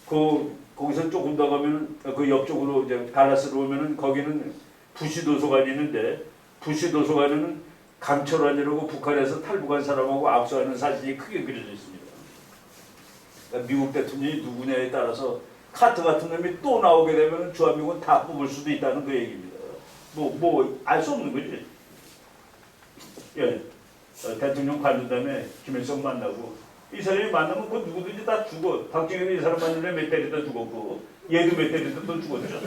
거기서 조금 더 가면 그 옆쪽으로 이제 달라스로 오면은 거기는 부시 도서관이 있는데 부시 도서관에는 강철환이라고 북한에서 탈북한 사람하고 악수하는 사진이 크게 그려져 있습니다. 그러니까 미국 대통령이 누구냐에 따라서 카터 같은 놈이 또 나오게 되면 주한미군 다 뽑을 수도 있다는 그 얘기입니다. 알 수 없는 거지. 예. 대통령 관둔 다음에 김일성 만나고 이 사람이 만나면 그 누구든지 다 죽어. 박정희도 이 사람 만나면 몇 대리다 죽었고 얘도 몇 대리다 또 죽었죠.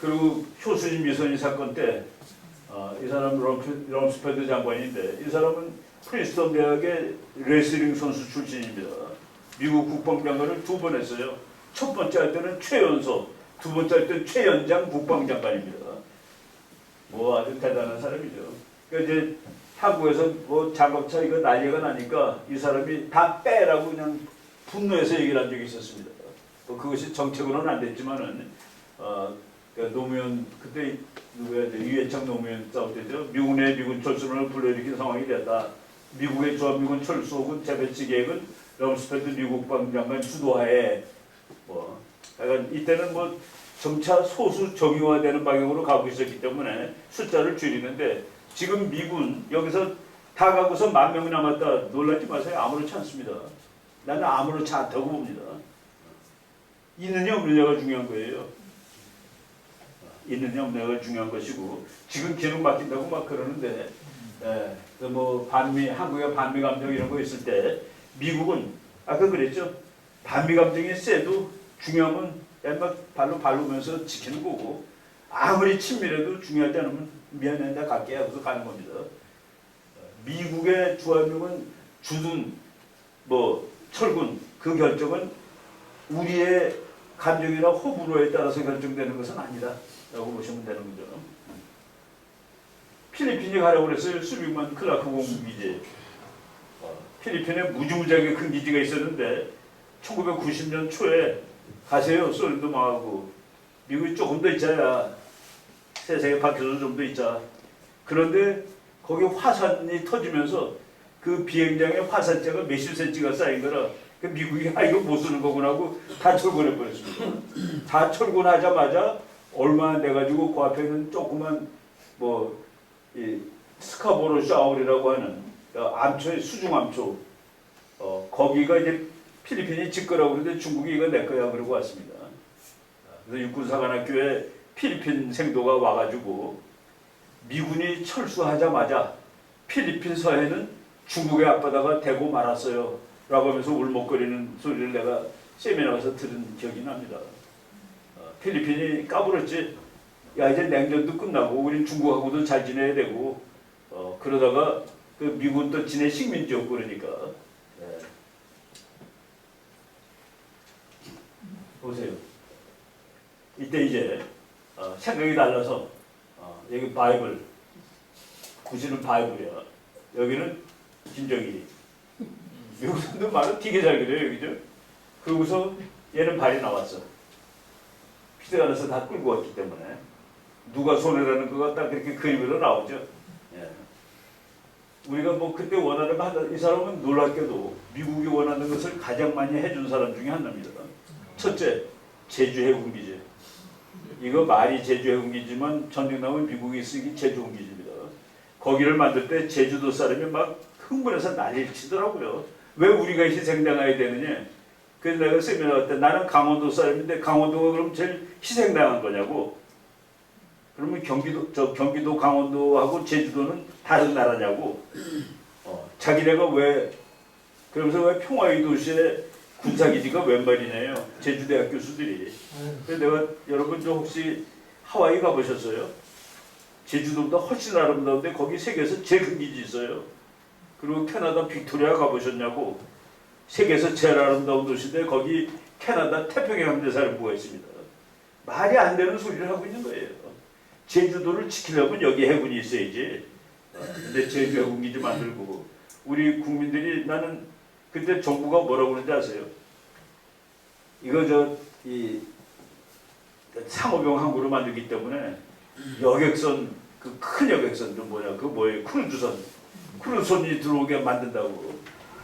그리고 효순이 미선이 사건 때 이 사람 럼스펠드 장관인데 이 사람은 프린스턴 대학의 레슬링 선수 출신입니다. 미국 국방장관을 2번 했어요. 첫 번째 할 때는 최연소, 두 번째 할 때는 최연장 국방장관입니다. 뭐 아주 대단한 사람이죠. 그러니까 이제 한국에서 뭐 장갑차 이거 난리가 나니까 이 사람이 다 빼라고 그냥 분노해서 얘기를 한 적이 있었습니다. 그것이 정책으로는 안 됐지만은 그러니까 노무현 그때 누구야 유해창 노무현 싸울 때죠. 미국 내 미군 철수를 불러일으킨 상황이 됐다. 미국의 주한미군 철수군 재배치 계획은 럼스펠드 미국 국방장관 주도하에 뭐 약간 이때는 뭐 점차 소수 정의화되는 방향으로 가고 있었기 때문에 숫자를 줄이는데 지금 미군 여기서 다 가고서 10,000명이 남았다. 놀라지 마세요. 아무렇지 않습니다. 나는 아무렇지 않다고 봅니다. 있느냐 없느냐가 중요한 거예요. 있느냐 없느냐가 중요한 것이고 지금 기능 맡긴다고 막 그러는데 뭐 반미 한국의 반미 감정 이런 거 있을 때 미국은 아까 그랬죠. 반미 감정이 세도 중요하면 막 발로 밟으면서 지키는 거고 아무리 친밀해도 중요하지 않으면 미안해 나 갈게 하고서 가는 겁니다. 미국의 주한미군 주둔 뭐 철군 그 결정은 우리의 감정이나 호불호에 따라서 결정되는 것은 아니다 라고 보시면 되는 거죠. 필리핀이 가라고 그랬어요. 수빅만 클라크 공군기지. 필리핀에 무지무지하게 큰 기지가 있었는데 1990년 초에 가세요. 소련도 망하고 미국이 조금 더 있자야 세상에 밖에서 좀 더 있자. 그런데 거기 화산이 터지면서 그 비행장에 화산재가 몇십 센치가 쌓인 거라 미국이 이거 못 쓰는 거구나 하고 다 철거해 버렸습니다. 다 철거하자마자 얼마 안 돼가지고 그 앞에 있는 조그만 뭐 이 스카보로 샤울이라고 하는 암초의 수중암초 거기가 이제 필리핀이 지 거라고 그러는데 중국이 이거 내 거야 그러고 왔습니다. 그래서 육군사관학교에 필리핀 생도가 와가지고 미군이 철수하자마자 필리핀 서해는 중국의 앞바다가 되고 말았어요 라고 하면서 울먹거리는 소리를 내가 세미나 가서 들은 기억이 납니다. 필리핀이 까불었지. 야 이제 냉전도 끝나고 우린 중국하고도 잘 지내야 되고 그러다가 그 미국도 지네 식민지였고 그러니까 보세요. 이때 이제 생각이 달라서 여기 바이블 구시는 바이블이야. 여기는 김정일이 미국 사람들 말은 되게 잘 그래요. 여기죠. 그러고서 얘는 발이 나왔어. 피드 안에서 다 끌고 왔기 때문에 누가 손해라는 거가 딱 그렇게 그림으로 나오죠. 예. 우리가 뭐 그때 원하는 거 하다 이 사람은 놀랍게도 미국이 원하는 것을 가장 많이 해준 사람 중에 하나입니다. 첫째, 제주 해군기지. 이거 말이 제주 해군기지만 전쟁 나면 미국이 쓰기 제주 해군기지입니다. 거기를 만들 때 제주도 사람이 막 흥분해서 난리를 치더라고요. 왜 우리가 희생당해야 되느냐. 그래서 내가 세미나 갈 때 나는 강원도 사람인데 강원도가 그럼 제일 희생당한 거냐고. 그러면 경기도 강원도하고 제주도는 다른 나라냐고. 자기네가 왜 그러면서 왜 평화의 도시에 군사기지가 웬 말이냐요. 제주대학 교수들이. 그래서 내가 여러분 저 혹시 하와이 가보셨어요? 제주도보다 훨씬 아름다운데 거기 세계에서 제일 큰 기지 있어요. 그리고 캐나다 빅토리아 가보셨냐고. 세계에서 제일 아름다운 도시인데 거기 캐나다 태평양 함대사령부가 있습니다. 말이 안 되는 소리를 하고 있는 거예요. 제주도를 지키려면 여기 해군이 있어야지. 근데 제주 해군기지 만들고 우리 국민들이 나는 그때 정부가 뭐라고 그러는지 아세요? 이거 이 상호병 항구를 만들기 때문에 여객선 그 큰 여객선 좀 뭐냐 그 뭐예요 크루즈선이 들어오게 만든다고.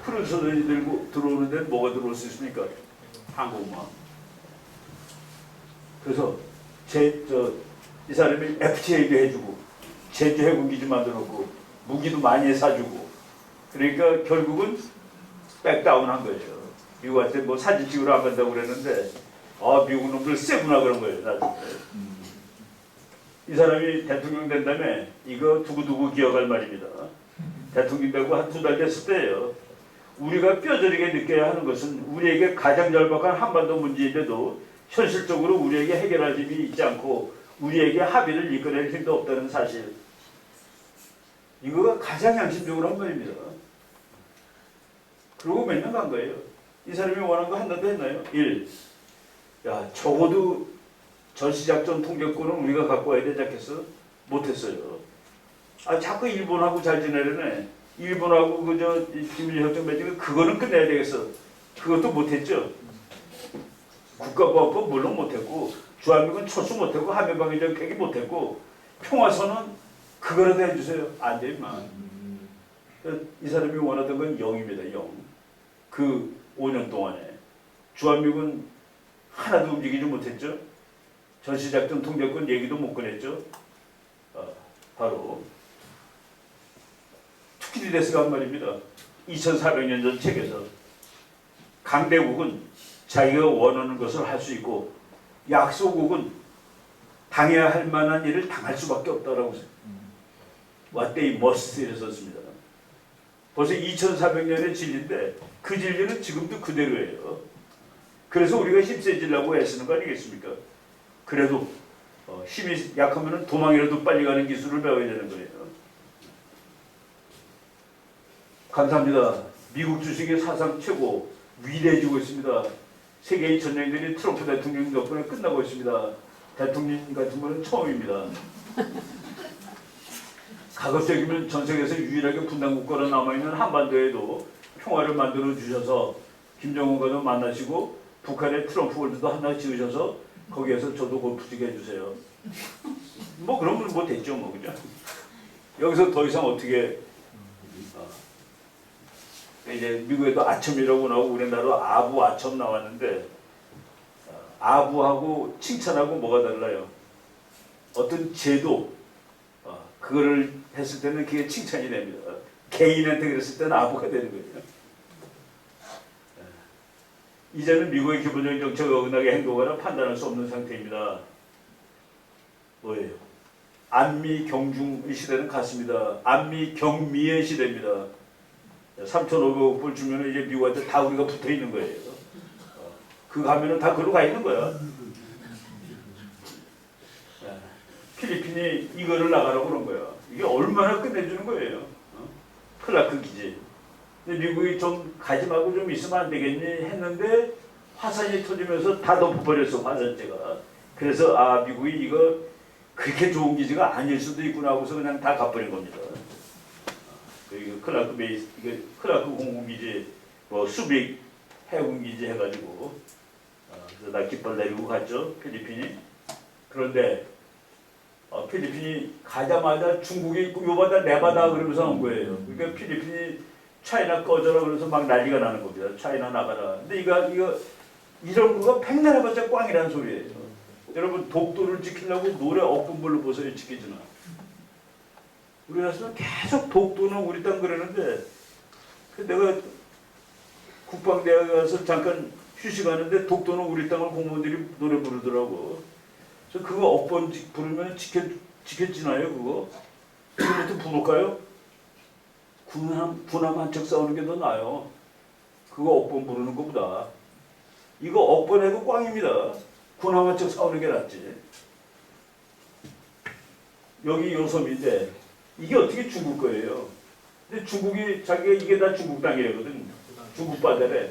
크루즈선이 들고 들어오는 데는 뭐가 들어올 수 있습니까? 항공모함. 그래서 이 사람이 FTA도 해주고 제주 해군기지 만들었고 무기도 많이 사주고 그러니까 결국은 백다운한 거예요. 미국한테 뭐 사진 찍으러 안 간다고 그랬는데 미국 놈들 세구나 그런 거예요. 나중에. 이 사람이 대통령 된 다음에 이거 두고두고 기억할 말입니다. 대통령 되고 한 2달 됐을 때예요. 우리가 뼈저리게 느껴야 하는 것은 우리에게 가장 절박한 한반도 문제인데도 현실적으로 우리에게 해결할 힘이 있지 않고 우리에게 합의를 이끌어낼 힘도 없다는 사실. 이거가 가장 양심적으로 한 말입니다. 그리고 몇 년 간 거예요. 이 사람이 원한 거 하나도 했나요? 1. 야, 적어도 전시작전 통제권은 우리가 갖고 와야 되지 않겠어? 못했어요. 아, 자꾸 일본하고 잘 지내려네. 일본하고 그저 비밀협정 맺은 그거는 끝내야 되겠어. 그것도 못했죠. 국가보안법 물론 못했고, 주한미군 철수 못했고, 한미방위적 폐기 못했고, 평화선언 그거라도 해주세요. 안 돼, 임마. 이 사람이 원하던 건 0입니다. 0. 그 5년 동안에 주한미군 하나도 움직이지 못했죠. 전시작전 통제권 얘기도 못 꺼냈죠. 바로 투키디데스가 한 말입니다. 2400년 전 책에서 강대국은 자기가 원하는 것을 할 수 있고 약소국은 당해야 할 만한 일을 당할 수밖에 없다라고 What they must 이렇게 썼습니다. 벌써 2400년의 진리인데 그 진리는 지금도 그대로예요. 그래서 우리가 힘세지려고 애쓰는 거 아니겠습니까? 그래도 힘이 약하면 도망이라도 빨리 가는 기술을 배워야 되는 거예요. 감사합니다. 미국 주식의 사상 최고 위대해지고 있습니다. 세계의 전쟁들이 트럼프 대통령 덕분에 끝나고 있습니다. 대통령 같은 분은 처음입니다. 가급적이면 전 세계에서 유일하게 분단 국가로 남아있는 한반도에도 평화를 만들어 주셔서 김정은과도 만나시고 북한의 트럼프 월드도 하나 지으셔서 거기에서 저도 골프 치게 해주세요. 뭐 그러면 뭐 됐죠, 뭐 그죠? 여기서 더 이상 어떻게 이제 미국에도 아첨이라고 나오고 우리나라 아부 아첨 나왔는데 아부하고 칭찬하고 뭐가 달라요? 어떤 제도 그거를 했을 때는 그게 칭찬이 됩니다. 개인한테 그랬을 때는 아부가 되는 거예요. 이제는 미국의 기본적인 정책에 어긋나게 행동하거나 판단할 수 없는 상태입니다. 뭐예요? 안미 경중의 시대는 갔습니다. 안미 경미의 시대입니다. 3,500억 불 주면 이제 미국한테 다 우리가 붙어 있는 거예요. 그거 하면은 다 그걸로 가 있는 거야. 필리핀이 이거를 나가라고 그런 거야. 이게 얼마나 끝내주는 거예요. 클라크 기지. 근데 미국이 좀 가지 말고 좀 있으면 안 되겠니 했는데 화산이 터지면서 다 덮어버렸어, 화산재가. 그래서 아, 미국이 이거 그렇게 좋은 기지가 아닐 수도 있구나 하고서 그냥 다 갚아버린 겁니다. 이거 클라크 베이스, 이게 클라크 공군기지, 뭐 수빅 해군기지 해가지고 그래서 나 깃발 내리고 갔죠, 필리핀이. 그런데 필리핀이 가자마자 중국이 요바다 내바다 그러면서 온 거예요. 그러니까 필리핀이 차이나 꺼져라 그래서 막 난리가 나는 겁니다. 차이나 나가라. 근데 이거 이런 거가 백날 해봤자 꽝이라는 소리예요. 여러분 독도를 지키려고 노래 억분벌로 보세요. 지키지나. 우리나라에서는 계속 독도는 우리 땅 그러는데 내가 국방대학에 가서 잠깐 휴식하는데 독도는 우리 땅을 공무원들이 노래 부르더라고. 그래서 그거 억번 부르면 지켜지나요 그거? 지금부터 부를까요? 군함 한 척 싸우는 게 더 나아요. 그거 억번 부르는 것보다. 이거 억번해도 꽝입니다. 군함 한 척 싸우는 게 낫지. 여기 요섬인데 이게 어떻게 중국 거예요? 근데 중국이 자기가 이게 다 중국 땅이거든. 중국 바다래.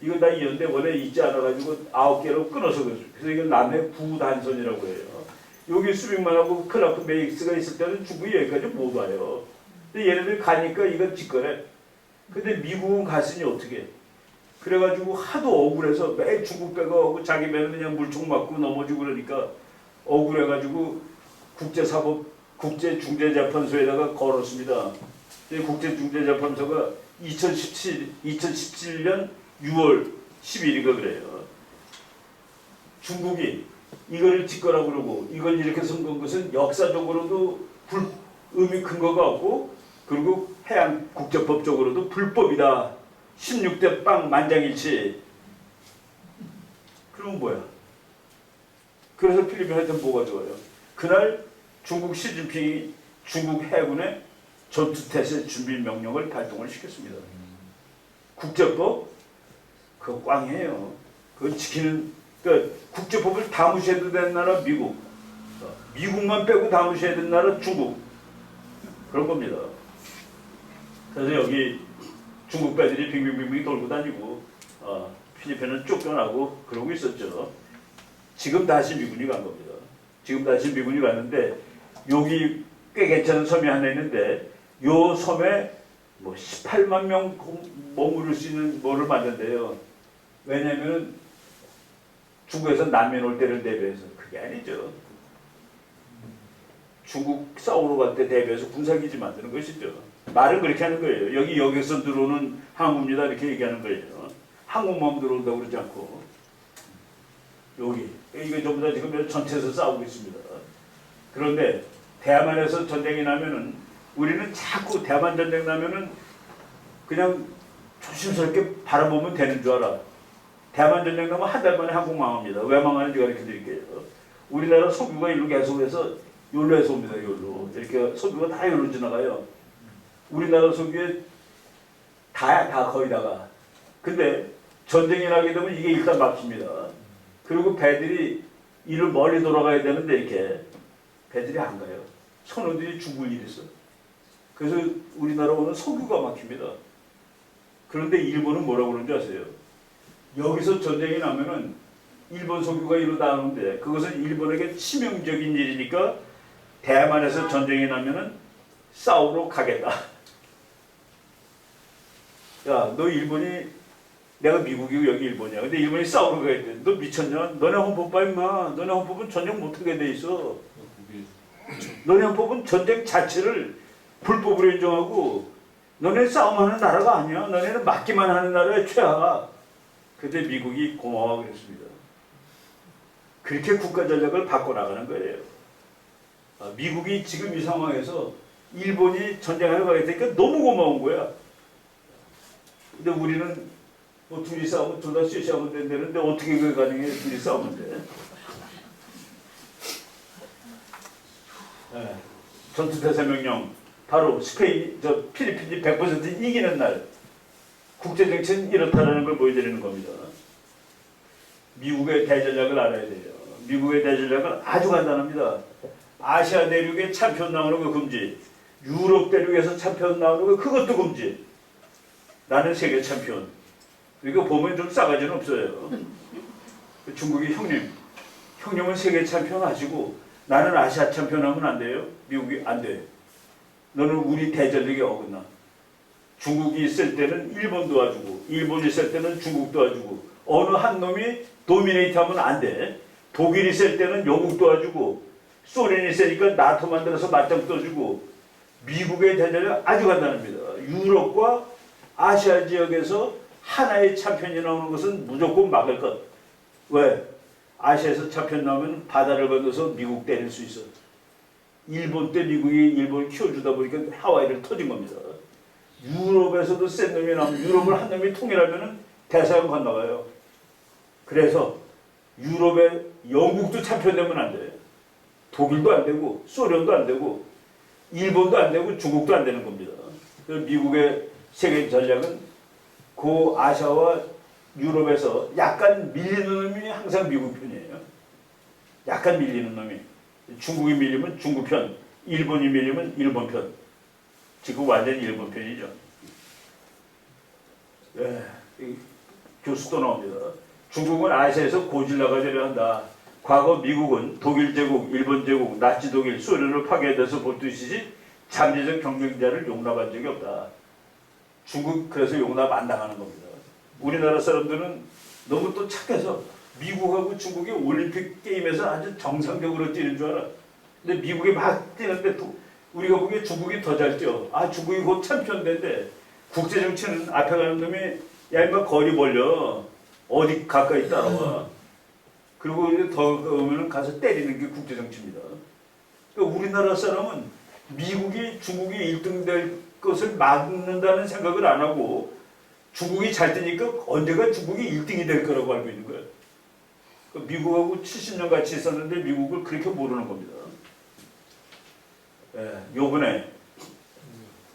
이거 다 이런데 원래 있지 않아가지고 9개로 끊어서 그랬어요. 그래서 이건 남해 부단선이라고 해요. 여기 수빅만 하고 클라프 베이스가 있을 때는 중국이 여기까지 못 와요. 근데 얘네들 가니까 이건 직거래. 근데 미국은 갔으니 어떻게? 그래가지고 하도 억울해서 매일 중국 배가 오고 자기 배는 그냥 물총 맞고 넘어지고 그러니까 억울해가지고 국제중재재판소에다가 걸었습니다. 국제중재재판소가 2017년 6월 10일인가 그래요. 중국이 이거를 짓거라고 그러고 이걸 이렇게 선거한 것은 역사적으로도 의미 근거가 없고 그리고 해양 국제법적으로도 불법이다. 16대 빵 만장일치. 그럼 뭐야? 그래서 필리핀한테 뭐가 좋아요? 그날 중국 시진핑이 중국 해군에 전투태세 준비 명령을 발동을 시켰습니다. 국제법 그거 꽝이에요. 그거 지키는 그러니까 국제법을 다 무시해도 되는 나라 미국, 미국만 빼고 다 무시해야 되는 나라 중국 그런 겁니다. 그래서 여기 중국 배들이 빙빙빙빙 돌고 다니고 필리핀은 쫓겨나고 그러고 있었죠. 지금 다시 미군이 간 겁니다. 지금 다시 미군이 갔는데 여기 꽤 괜찮은 섬이 하나 있는데 요 섬에 뭐 18만 명 머무를 수 있는 뭐를 만든대요. 왜냐면 중국에서 난민 올 때를 대비해서 그게 아니죠. 중국 싸우러 갈 때 대비해서 군사기지 만드는 것이죠. 말은 그렇게 하는 거예요. 여기서 들어오는 항구입니다 이렇게 얘기하는 거예요. 항구만 들어온다고 그러지 않고 여기 이거 전부 다 지금 전체에서 싸우고 있습니다. 그런데 대만에서 전쟁이 나면은 우리는 자꾸 대만 전쟁 나면은 그냥 조심스럽게 바라보면 되는 줄 알아. 대만 전쟁 나면 한 달 만에 한국 망합니다. 왜 망하는지 가르쳐 드릴게요. 우리나라 석유가 일로 계속해서 여기로 해서 옵니다. 여기로 이렇게 석유가 다 여기로 지나가요. 우리나라 석유에 다 거의 다가. 근데 전쟁이 나게 되면 이게 일단 막힙니다. 그리고 배들이 이를 멀리 돌아가야 되는데 이렇게 배들이 안 가요. 선원들이 죽을 일이 있어. 그래서 우리나라 오는 석유가 막힙니다. 그런데 일본은 뭐라고 그러는지 아세요? 여기서 전쟁이 나면은 일본 석유가 이로 나오는데 그것은 일본에게 치명적인 일이니까 대만에서 전쟁이 나면은 싸우러 가겠다. 야, 너 일본이 내가 미국이고 여기 일본이야. 근데 일본이 싸우러 가야 돼. 너 미쳤냐? 너네 헌법 봐 임마. 너네 헌법은 전쟁 못하게 돼 있어. 너네 헌법은 전쟁 자체를 불법으로 인정하고 너네 싸움하는 나라가 아니야. 너네는 맞기만 하는 나라의 최하. 근데 미국이 고마워 그랬습니다. 그렇게 국가 전략을 바꿔나가는 거예요. 미국이 지금 이 상황에서 일본이 전쟁하러 가겠다니까 너무 고마운 거야. 근데 우리는 뭐 둘이 싸우면 둘 다 쇠시하면 된다는데 어떻게 그게 가능해? 둘이 싸우면 돼. 네. 전투태세 명령 바로 필리핀이 100% 이기는 날 국제정치는 이렇다라는 걸 보여드리는 겁니다. 미국의 대전략을 알아야 돼요. 미국의 대전략은 아주 간단합니다. 아시아 대륙에 챔피언 나오는 거 금지, 유럽 대륙에서 챔피언 나오는 거 그것도 금지. 나는 세계 챔피언. 이거 보면 좀 싸가지는 없어요. 중국이 형님은 세계 챔피언 하시고 나는 아시아 챔피언 하면 안 돼요? 미국이 안 돼. 너는 우리 대전력에 어긋나. 중국이 있을 때는 일본 도와주고 일본이 있을 때는 중국 도와주고 어느 한 놈이 도미네이트 하면 안 돼. 독일이 있을 때는 영국 도와주고 소련이 있으니까 나토 만들어서 맞짱 떠주고 미국의 대전력 아주 간단합니다. 유럽과 아시아 지역에서 하나의 챔피언이 나오는 것은 무조건 막을 것. 왜? 아시아에서 챔피언 나오면 바다를 건너서 미국 때릴 수 있어. 일본 때 미국이 일본을 키워주다 보니까 하와이를 터진 겁니다. 유럽에서도 센 놈이 나오면 유럽을 한 놈이 통일하면 대서양 건너가요. 그래서 유럽에 영국도 챔피언되면 안 돼. 독일도 안 되고 소련도 안 되고 일본도 안 되고 중국도 안 되는 겁니다. 그래서 미국의 세계 전략은 그 아시아와 유럽에서 약간 밀리는 놈이 항상 미국 편이에요. 약간 밀리는 놈이. 중국이 밀리면 중국 편, 일본이 밀리면 일본 편. 지금 완전히 일본 편이죠. 네, 교수도 나옵니다. 중국은 아시아에서 고질라가 되려 한다. 과거 미국은 독일 제국, 일본 제국, 나치 독일, 소련을 파괴해서 보듯이 잠재적 경쟁자를 용납한 적이 없다. 중국 그래서 용납 안 당하는 겁니다. 우리나라 사람들은 너무 또 착해서 미국하고 중국이 올림픽 게임에서 아주 정상적으로 뛰는 줄 알아. 근데 미국이 막 뛰는데 또 우리가 보기에 중국이 더 잘 뛰어. 아 중국이 곧 챔피언 된대. 국제정치는 앞에 가는 놈이 야 임마 거리 벌려. 어디 가까이 따라와. 그리고 더 오면 가서 때리는 게 국제정치입니다. 그러니까 우리나라 사람은 미국이 중국이 1등 될 것을 막는다는 생각을 안 하고 중국이 잘 뛰니까 언제가 중국이 1등이 될 거라고 알고 있는 거예요. 그러니까 미국하고 70년 같이 있었는데 미국을 그렇게 모르는 겁니다. 예, 요번에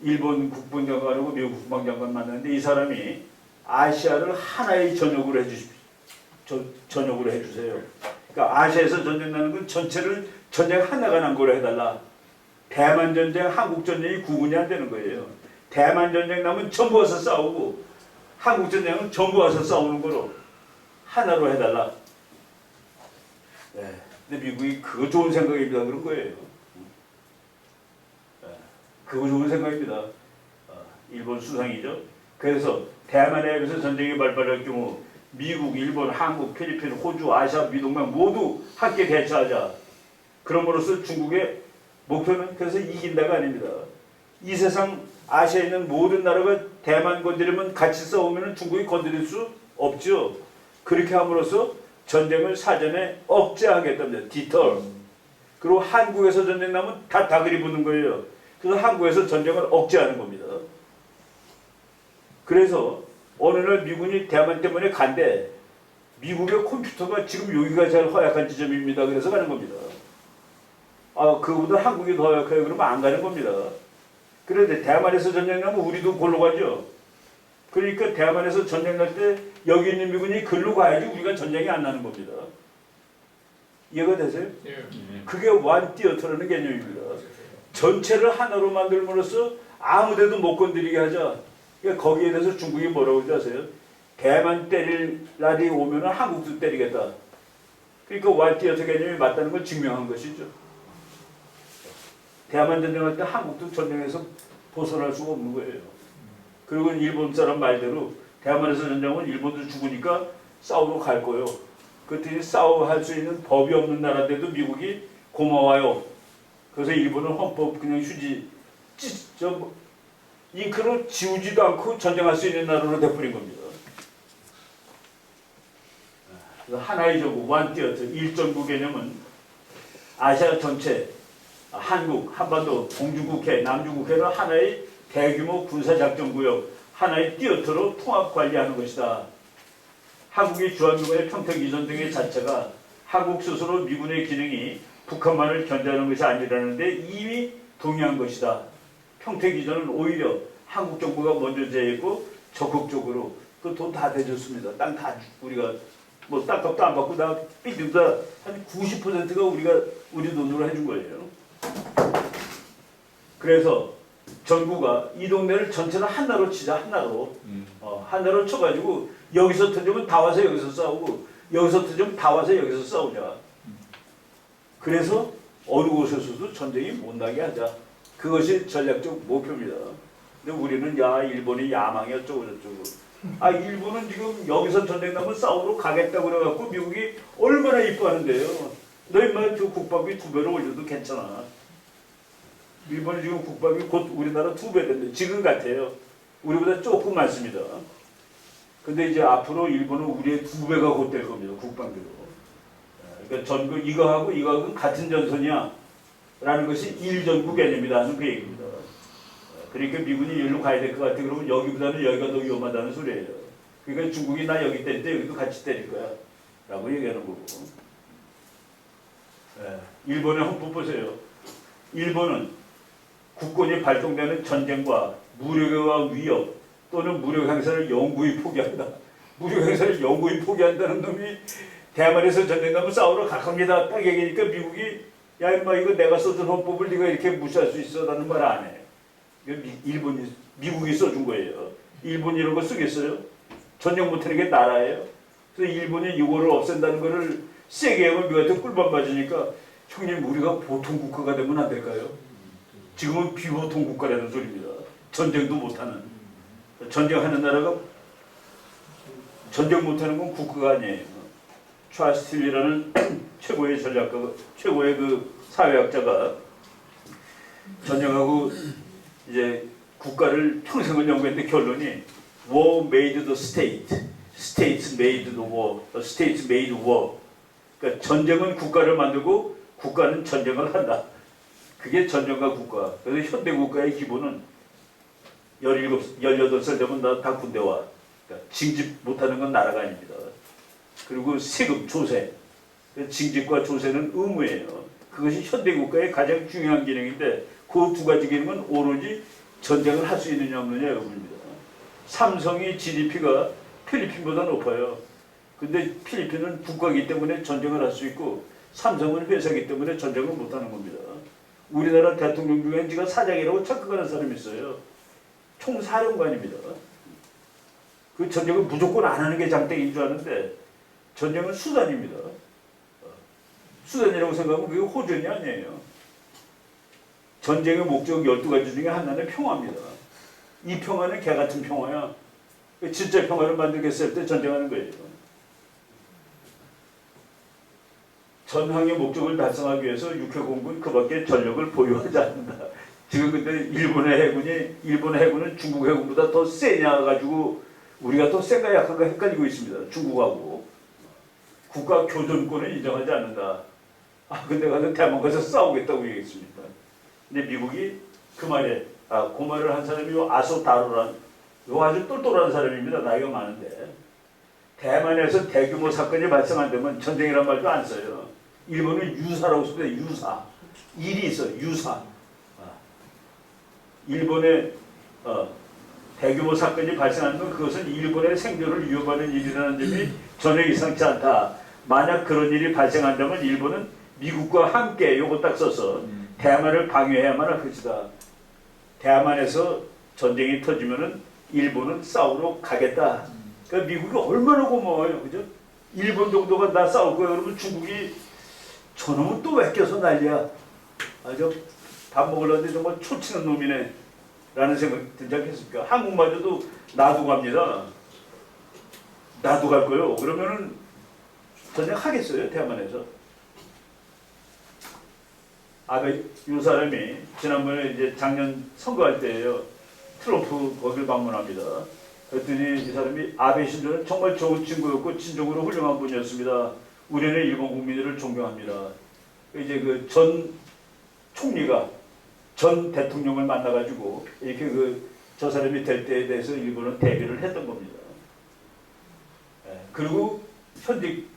일본 국방장관하고 미국 국방장관 만났는데 이 사람이 아시아를 하나의 전역으로 전역으로 해주세요. 그러니까 아시아에서 전쟁 나는 건 전체를 전쟁 하나가 난 거로 해달라. 대만 전쟁, 한국 전쟁이 구분이 안 되는 거예요. 대만 전쟁 나면 전부 와서 싸우고 한국 전쟁은 전부 와서 싸우는 거로 하나로 해달라. 네. 근데 미국이 그거 좋은 생각입니다. 그런 거예요. 네. 그거 좋은 생각입니다. 일본 수상이죠. 그래서 대만에 여기서 전쟁이 발발할 경우 미국, 일본, 한국, 필리핀, 호주, 아시아, 미동맹 모두 함께 대처하자. 그럼으로써 중국의 목표는 그래서 이긴다가 아닙니다. 이 세상 아시아에 있는 모든 나라가 대만 건드리면 같이 싸우면 중국이 건드릴 수 없죠. 그렇게 함으로써 전쟁을 사전에 억제하겠답니다. 디터. 그리고 한국에서 전쟁 나면 다 다그리 붙는 거예요. 그래서 한국에서 전쟁을 억제하는 겁니다. 그래서 어느 날 미군이 대만 때문에 간대. 미국의 컴퓨터가 지금 여기가 제일 허약한 지점입니다. 그래서 가는 겁니다. 그거보다 한국이 더 허약해요. 그러면 안 가는 겁니다. 그런데 대만에서 전쟁 나면 우리도 골로 가죠. 그러니까 대만에서 전쟁 날 때 여기 있는 미군이 글로 가야지 우리가 전쟁이 안 나는 겁니다. 이해가 되세요? 그게 완 띠어터라는 개념입니다. 전체를 하나로 만들므로써 아무데도 못 건드리게 하자. 그러니까 거기에 대해서 중국이 뭐라고 하지 아세요? 대만 때릴 날이 오면 한국도 때리겠다. 그러니까 완 띠어터 개념이 맞다는 걸 증명한 것이죠. 대만 전쟁할 때 한국도 전쟁에서 벗어날 수가 없는 거예요. 그리고 일본 사람 말대로 대만에서 전쟁하면 일본도 죽으니까 싸우러 갈 거예요. 그랬더니 싸워할 수 있는 법이 없는 나라인데도 미국이 고마워요. 그래서 일본은 헌법 그냥 잉크로 지우지도 않고 전쟁할 수 있는 나라로 돼버린 겁니다. 그래서 하나의 정부, 완띠어트, 일정부 개념은 아시아 전체, 한국, 한반도, 동중국해, 남중국해를 하나의 대규모 군사작전구역, 하나의 띠어트로 통합관리하는 것이다. 한국이 주한미군의 평택이전 등의 자체가 한국 스스로 미군의 기능이 북한만을 견제하는 것이 아니라는데 이미 동의한 것이다. 평택이전은 오히려 한국 정부가 먼저 제했고 적극적으로 그 돈 다 대줬습니다. 땅 다 우리가 뭐 땅값도 안 받고 다 삐죽다 한 90%가 우리 돈으로 해준 거예요. 그래서 정부가 이 동네를 전체를 하나로 치자. 하나로 하나로 쳐가지고 여기서 터지면 다 와서 여기서 싸우고 여기서 터지면 다 와서 여기서 싸우자. 그래서 어느 곳에서도 전쟁이 못 나게 하자. 그것이 전략적 목표입니다. 근데 우리는 일본이 야망이 어쩌고 저쩌고. 일본은 지금 여기서 전쟁 나면 싸우러 가겠다고 그래갖고 미국이 얼마나 이뻐하는데요. 너 인마 저 국방비 2배로 올려도 괜찮아. 일본이 지금 국방비 곧 우리나라 2배 된대. 지금 같아요. 우리보다 조금 많습니다. 근데 이제 앞으로 일본은 우리의 2배가 곧 될 겁니다. 국방비로. 그러니까 전국 이거하고 같은 전선이야. 라는 것이 일전구 개념이다 하는 그 얘기입니다. 그러니까 미군이 여기로 가야 될 것 같아. 그러면 여기보다는 여기가 더 위험하다는 소리예요. 그러니까 중국이 나 여기 때릴 때 여기도 같이 때릴 거야. 라고 얘기하는 거고. 일본의 헌법 보세요. 일본은 국권이 발동되는 전쟁과 무력과 위협 또는 무력 행사를 영구히 포기한다. 무력 행사를 영구히 포기한다는 놈이 대만에서 전쟁 나면 싸우러 각합니다. 딱 얘기하니까 미국이 야 임마 이거 내가 써준 헌법을 네가 이렇게 무시할 수 있어? 라는 말 안 해. 미국이 써준 거예요. 일본이 이런 거 쓰겠어요? 전쟁 못하는 게 나라예요. 그래서 일본이 이거를 없앤다는 거를 세게 하면 미국한테 꿀밤 맞으니까 형님 우리가 보통 국가가 되면 안 될까요? 지금은 비보통 국가라는 소리입니다. 전쟁도 못하는. 전쟁하는 나라가 전쟁 못하는 건 국가가 아니에요. 찰스 스틸이라는 최고의 전략가, 최고의 그 사회학자가 전쟁하고 이제 국가를 평생을 연구했는데 결론이 War made the state, states made the war, states made war. 그러니까 전쟁은 국가를 만들고 국가는 전쟁을 한다. 그게 전쟁과 국가. 그래서 현대 국가의 기본은 18살 되면 다 군대 와. 그러니까 징집 못하는 건 나라가 아닙니다. 그리고 세금, 조세. 징집과 조세는 의무예요. 그것이 현대국가의 가장 중요한 기능인데 그 두 가지 기능은 오로지 전쟁을 할 수 있느냐 없느냐 이겁니다. 삼성이 GDP가 필리핀보다 높아요. 근데 필리핀은 국가이기 때문에 전쟁을 할 수 있고 삼성은 회사이기 때문에 전쟁을 못하는 겁니다. 우리나라 대통령 중에 지가 사장이라고 착각하는 사람이 있어요. 총사령관입니다. 그 전쟁을 무조건 안 하는 게 장땡인 줄 아는데 전쟁은 수단입니다. 수단이라고 생각하면 그게 호전이 아니에요. 전쟁의 목적 12가지 중에 하나는 평화입니다. 이 평화는 개같은 평화야. 진짜 평화를 만들겠어 할 때 전쟁하는 거예요. 전항의 목적을 달성하기 위해서 육해공군 그밖에 전력을 보유하지 않는다. 지금 근데 일본의 해군은 중국 해군보다 더 세냐 가지고 우리가 더 센가 약한가 헷갈리고 있습니다. 중국하고. 국가 교전권을 인정하지 않는다. 근데 가서 대만 가서 싸우겠다고 얘기했습니다. 근데 미국이 그 말에 그 말을 한 사람이 아소다로란 아주 똘똘한 사람입니다. 나이가 많은데 대만에서 대규모 사건이 발생한다면 전쟁이란 말도 안 써요. 일본은 유사라고 씁니다. 유사. 일이 있어. 유사. 일본의 대규모 사건이 발생하면 그것은 일본의 생존을 위협하는 일이라는 점이 전혀 이상치 않다. 만약 그런 일이 발생한다면 일본은 미국과 함께 요거 딱 써서 대만을 방해해야만 할 것이다. 대만에서 전쟁이 터지면은 일본은 싸우러 가겠다. 그러니까 미국이 얼마나 고마워요. 그죠? 일본 정도가 나 싸울 거야. 그러면 중국이 저놈은 또 왜 껴서 난리야. 밥 먹으려는데 정말 초치는 놈이네. 라는 생각 들지 않겠습니까? 한국마저도 나도 갑니다. 나도 갈 거요. 그러면은 전쟁 하겠어요? 대만에서. 이 사람이 지난번에 이제 작년 선거할 때예요. 트럼프 거기를 방문합니다. 그랬더니 이 사람이 아베 신조는 정말 좋은 친구였고 진정으로 훌륭한 분이었습니다. 우리는 일본 국민들을 존경합니다. 이제 그 전 총리가 전 대통령을 만나가지고 이렇게 저 사람이 될 때에 대해서 일본은 대비를 했던 겁니다. 그리고 현직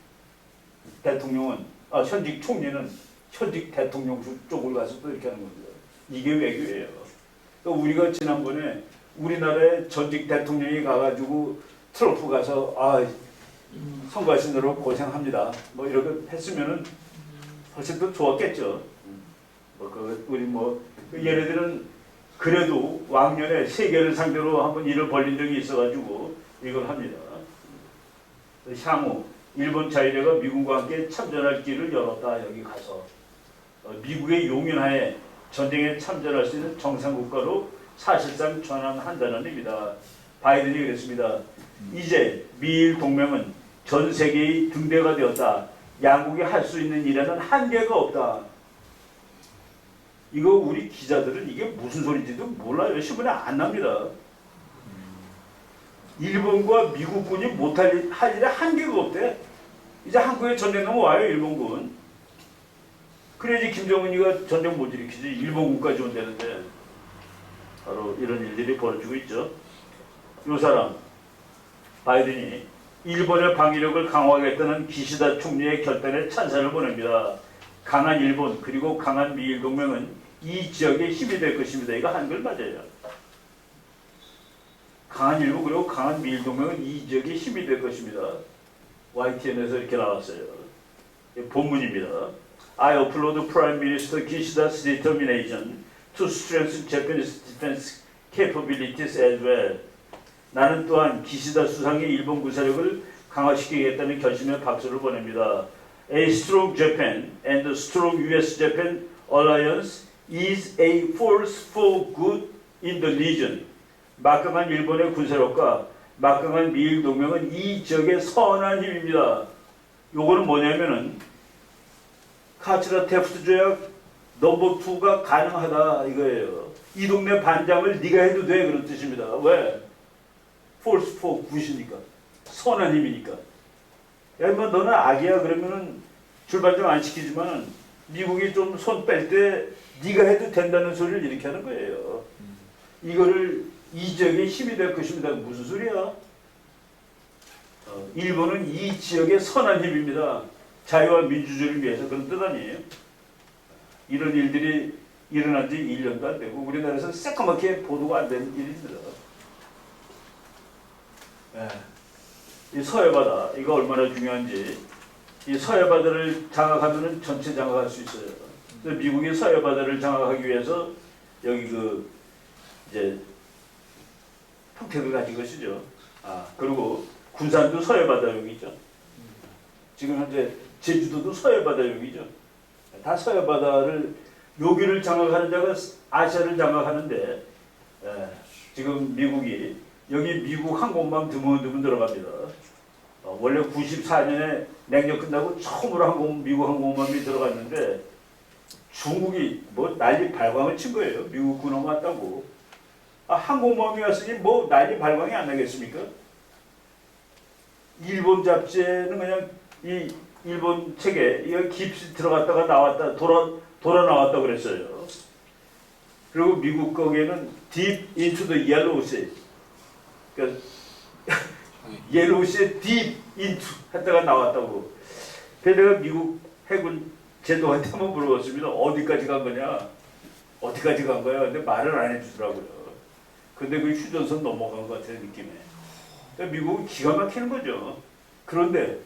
대통령은 현직 총리는 현직 대통령 쪽으로 가서 또 이렇게 하는 겁니다. 이게 외교예요. 그러니까 우리가 지난번에 우리나라의 전직 대통령이 가가지고 트럼프 가서 선거하시느라 고생합니다. 뭐 이렇게 했으면은 훨씬 더 좋았겠죠. 얘네들은 그래도 왕년에 세계를 상대로 한번 일을 벌린 적이 있어가지고 이걸 합니다. 향후 일본 자위대가 미국과 함께 참전할 길을 열었다. 여기 가서 미국의 용인하에 전쟁에 참전할 수 있는 정상국가로 사실상 전환한다는 의미다. 바이든이 그랬습니다. 이제 미일 동맹은 전 세계의 등대가 되었다. 양국이 할 수 있는 일에는 한계가 없다. 이거 우리 기자들은 이게 무슨 소리인지도 몰라요. 신문에 안 납니다. 일본과 미국군이 못할 일에 한계가 없대. 이제 한국에 전쟁 나면 와요. 일본군. 그래야지 김정은이가 전쟁 못 일으키지. 일본군까지 온다는데. 바로 이런 일들이 벌어지고 있죠. 이 사람 바이든이 일본의 방위력을 강화하겠다는 기시다 총리의 결단에 찬사를 보냅니다. 강한 일본 그리고 강한 미일 동맹은 이 지역의 힘이 될 것입니다. 이거 한글 맞아요. 강한 일본 그리고 강한 미일 동맹은 이 지역의 힘이 될 것입니다. YTN에서 이렇게 나왔어요. 본문입니다. I applaud Prime Minister Kishida's determination to strengthen Japanese defense capabilities as well. 나는 또한 기시다 수상의 일본 군사력을 강화시키겠다는 결심에 박수를 보냅니다. A strong Japan and a strong U.S.-Japan alliance is a force for good in the region. 막강한 일본의 군사력과 막강한 미일 동맹은 이 지역의 선한 힘입니다. 요거는 뭐냐면은 카츠라 테프트 조약 넘버 2가 가능하다 이거예요. 이 동네 반장을 네가 해도 돼 그런 뜻입니다. 왜? force for good이니까. 선한 힘이니까. 야, 뭐 너는 악이야 그러면은 출발점 안 시키지만 미국이 좀 손 뺄 때 네가 해도 된다는 소리를 이렇게 하는 거예요. 이거를 이 지역의 힘이 될 것입니다. 무슨 소리야? 일본은 이 지역의 선한 힘입니다. 자유와 민주주의를 위해서 그런 뜻 아니에요? 이런 일들이 일어난 지 1년도 안 되고 우리나라에서 새까맣게 보도가 안 되는 일입니다. 예. 이 서해바다 이거 얼마나 중요한지 이 서해바다를 장악하면은 전체 장악할 수 있어요. 그래서 미국이 서해바다를 장악하기 위해서 여기 그 이제 평택을 가진 것이죠. 그리고 군산도 서해바다용이죠. 지금 현재 제주도도 서해바다용이죠. 다 서해바다를 여기를 장악하는 자가 아시아를 장악하는데 지금 미국이 여기 미국 항공모함 드문드문 들어갑니다. 원래 94년에 냉전 끝나고 처음으로 미국 항공모함이 들어갔는데 중국이 뭐 난리 발광을 친 거예요. 미국 군함 왔다고. 항공모함이 왔으니 뭐 난리 발광이 안 나겠습니까? 일본 잡지에는 그냥 이 일본 책에 이거 깊이 들어갔다가 나왔다 돌아 나왔다 그랬어요. 그리고 미국 거기에는 Deep into the Yellow Sea, 그러니까 Yellow Sea Deep into 했다가 나왔다고. 그래서 내가 미국 해군 제도한테 한번 물어봤습니다. 어디까지 간 거냐? 어디까지 간 거야? 근데 말을 안 해주더라고요. 근데 그 휴전선 넘어간 것 같아요, 느낌에. 그러니까 미국은 기가 막히는 거죠. 그런데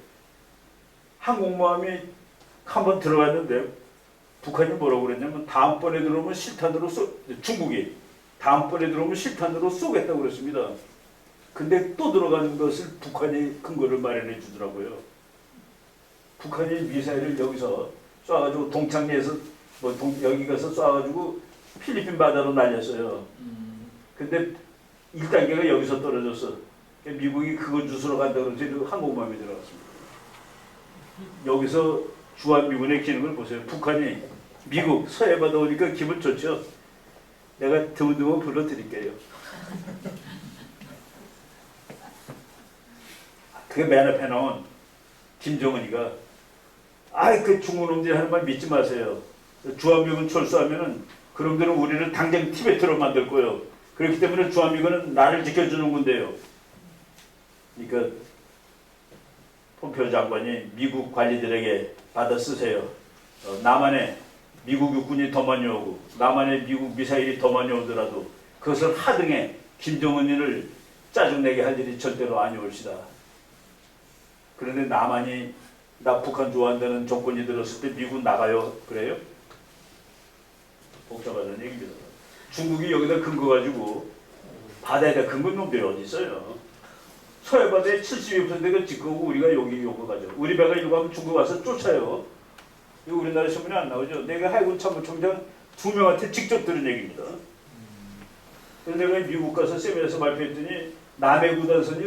항공모함이 한번 들어갔는데 북한이 뭐라고 그랬냐면 다음번에 들어오면 실탄으로 중국이 다음번에 들어오면 실탄으로 쏘겠다고 그랬습니다. 근데 또 들어가는 것을 북한이 근거를 마련해 주더라고요. 북한이 미사일을 여기서 쏴가지고 동창리에서 여기 가서 쏴가지고 필리핀 바다로 날렸어요. 근데 1단계가 여기서 떨어졌어. 미국이 그거 주스러 간다고 해서 항공모함이 들어갔습니다. 여기서 주한미군의 기능을 보세요. 북한이 미국 서해바다 오니까 기분 좋죠. 내가 드문드문 불러드릴게요. 그게 맨 앞에 나온 김정은이가 그 중국 놈들이 하는 말 믿지 마세요. 주한미군 철수하면은 그놈들은 우리를 당장 티베트로 만들 거예요. 그렇기 때문에 주한미군은 나를 지켜주는 건데요. 그러니까 폼페오 장관이 미국 관리들에게 받아 쓰세요. 남한에 미국 육군이 더 많이 오고 남한에 미국 미사일이 더 많이 오더라도 그것을 하등에 김정은이를 짜증내게 할 일이 절대로 아니올시다. 그런데 남한이 나 북한 좋아한다는 정권이 들었을 때 미국 나가요. 그래요? 복잡하다는 얘기입니다. 중국이 여기다 근거 가지고 바다에다 근거 놈들이 어디 있어요? 서해바다에 72%가 지크고 우리가 여기 요거 가죠. 우리 배가 이거 하면 중국 와서 쫓아요. 이거 우리나라 신문에 안 나오죠. 내가 해군 참모총장 2명한테 직접 들은 얘기입니다. 그래서 내가 미국 가서 세미나에서 발표했더니 남해 구단선이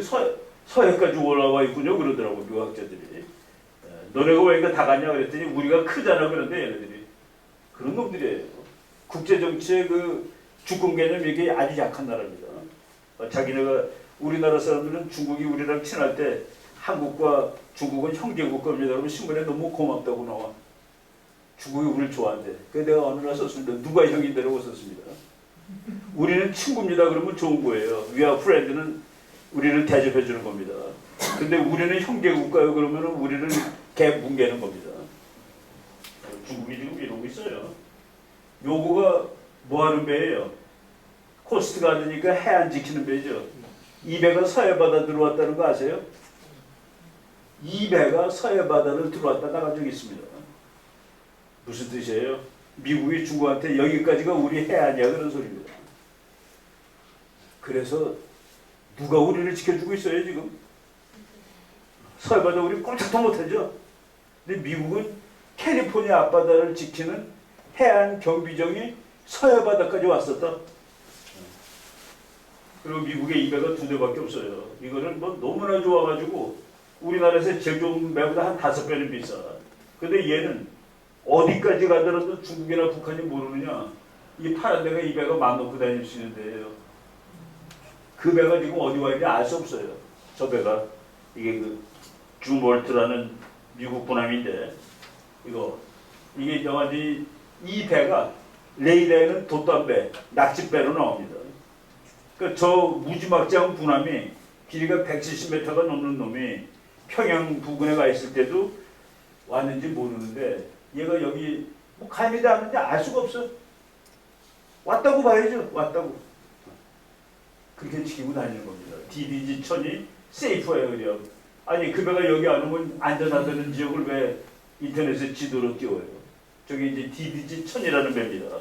서해까지 올라와 있군요. 그러더라고 미국 학자들이. 너네가 왜 이거 다 갔냐 그랬더니 우리가 크잖아 그런데 얘네들이. 그런 놈들이에요. 국제정치의 그 주권 개념이 이게 아주 약한 나라입니다. 자기네가 우리나라 사람들은 중국이 우리랑 친할 때 한국과 중국은 형제국가입니다. 그러면 신문에 너무 고맙다고 나와. 중국이 우리를 좋아한대. 그래서 내가 어느 날 썼습니다. 누가 형인데라고 썼습니다. 우리는 친구입니다. 그러면 좋은 거예요. We are friend는 우리를 대접해 주는 겁니다. 근데 우리는 형제국가요. 그러면 우리를 뭉개는 겁니다. 중국이 지금 이러고 있어요. 요거가 뭐 하는 배예요? 코스트가드니까 해안 지키는 배죠. 이 배가 서해바다 들어왔다는 거 아세요? 이 배가 서해바다를 들어왔다 나간 적이 있습니다. 무슨 뜻이에요? 미국이 중국한테 여기까지가 우리 해안이야 그런 소리입니다. 그래서 누가 우리를 지켜주고 있어요 지금? 서해바다 우리 꼼짝도 못하죠. 근데 미국은 캘리포니아 앞바다를 지키는 해안 경비정이 서해바다까지 왔었다. 그리고 미국의 이 배가 2대밖에 없어요. 이거는 뭐 너무나 좋아가지고 우리나라에서 제일 좋은 배보다 한 5배는 비싸. 근데 얘는 어디까지 가더라도 중국이나 북한이 모르느냐. 이 파란 데가 이 배가 맘 놓고 다닐 수 있는 데예요. 그 배가 지금 어디 와 있는지 알 수 없어요. 저 배가 이게 그 주몰트라는 미국 군함인데 이게 영화지 이 배가 레이더에는 돛담배, 낚싯배로 나옵니다. 그러니까 저 무지막지한 군함이 길이가 170m가 넘는 놈이 평양 부근에 가 있을 때도 왔는지 모르는데 얘가 여기 뭐 가는지 안 하는지 알 수가 없어. 왔다고 봐야죠. 왔다고. 그렇게 지키고 다니는 겁니다. DDG 1000이 세이프 에어리어. 아니 그 배가 여기 안 오면 안전하다는 지역을 왜 인터넷에 지도로 띄워요? 저기 이제 DDG 1000이라는 배입니다.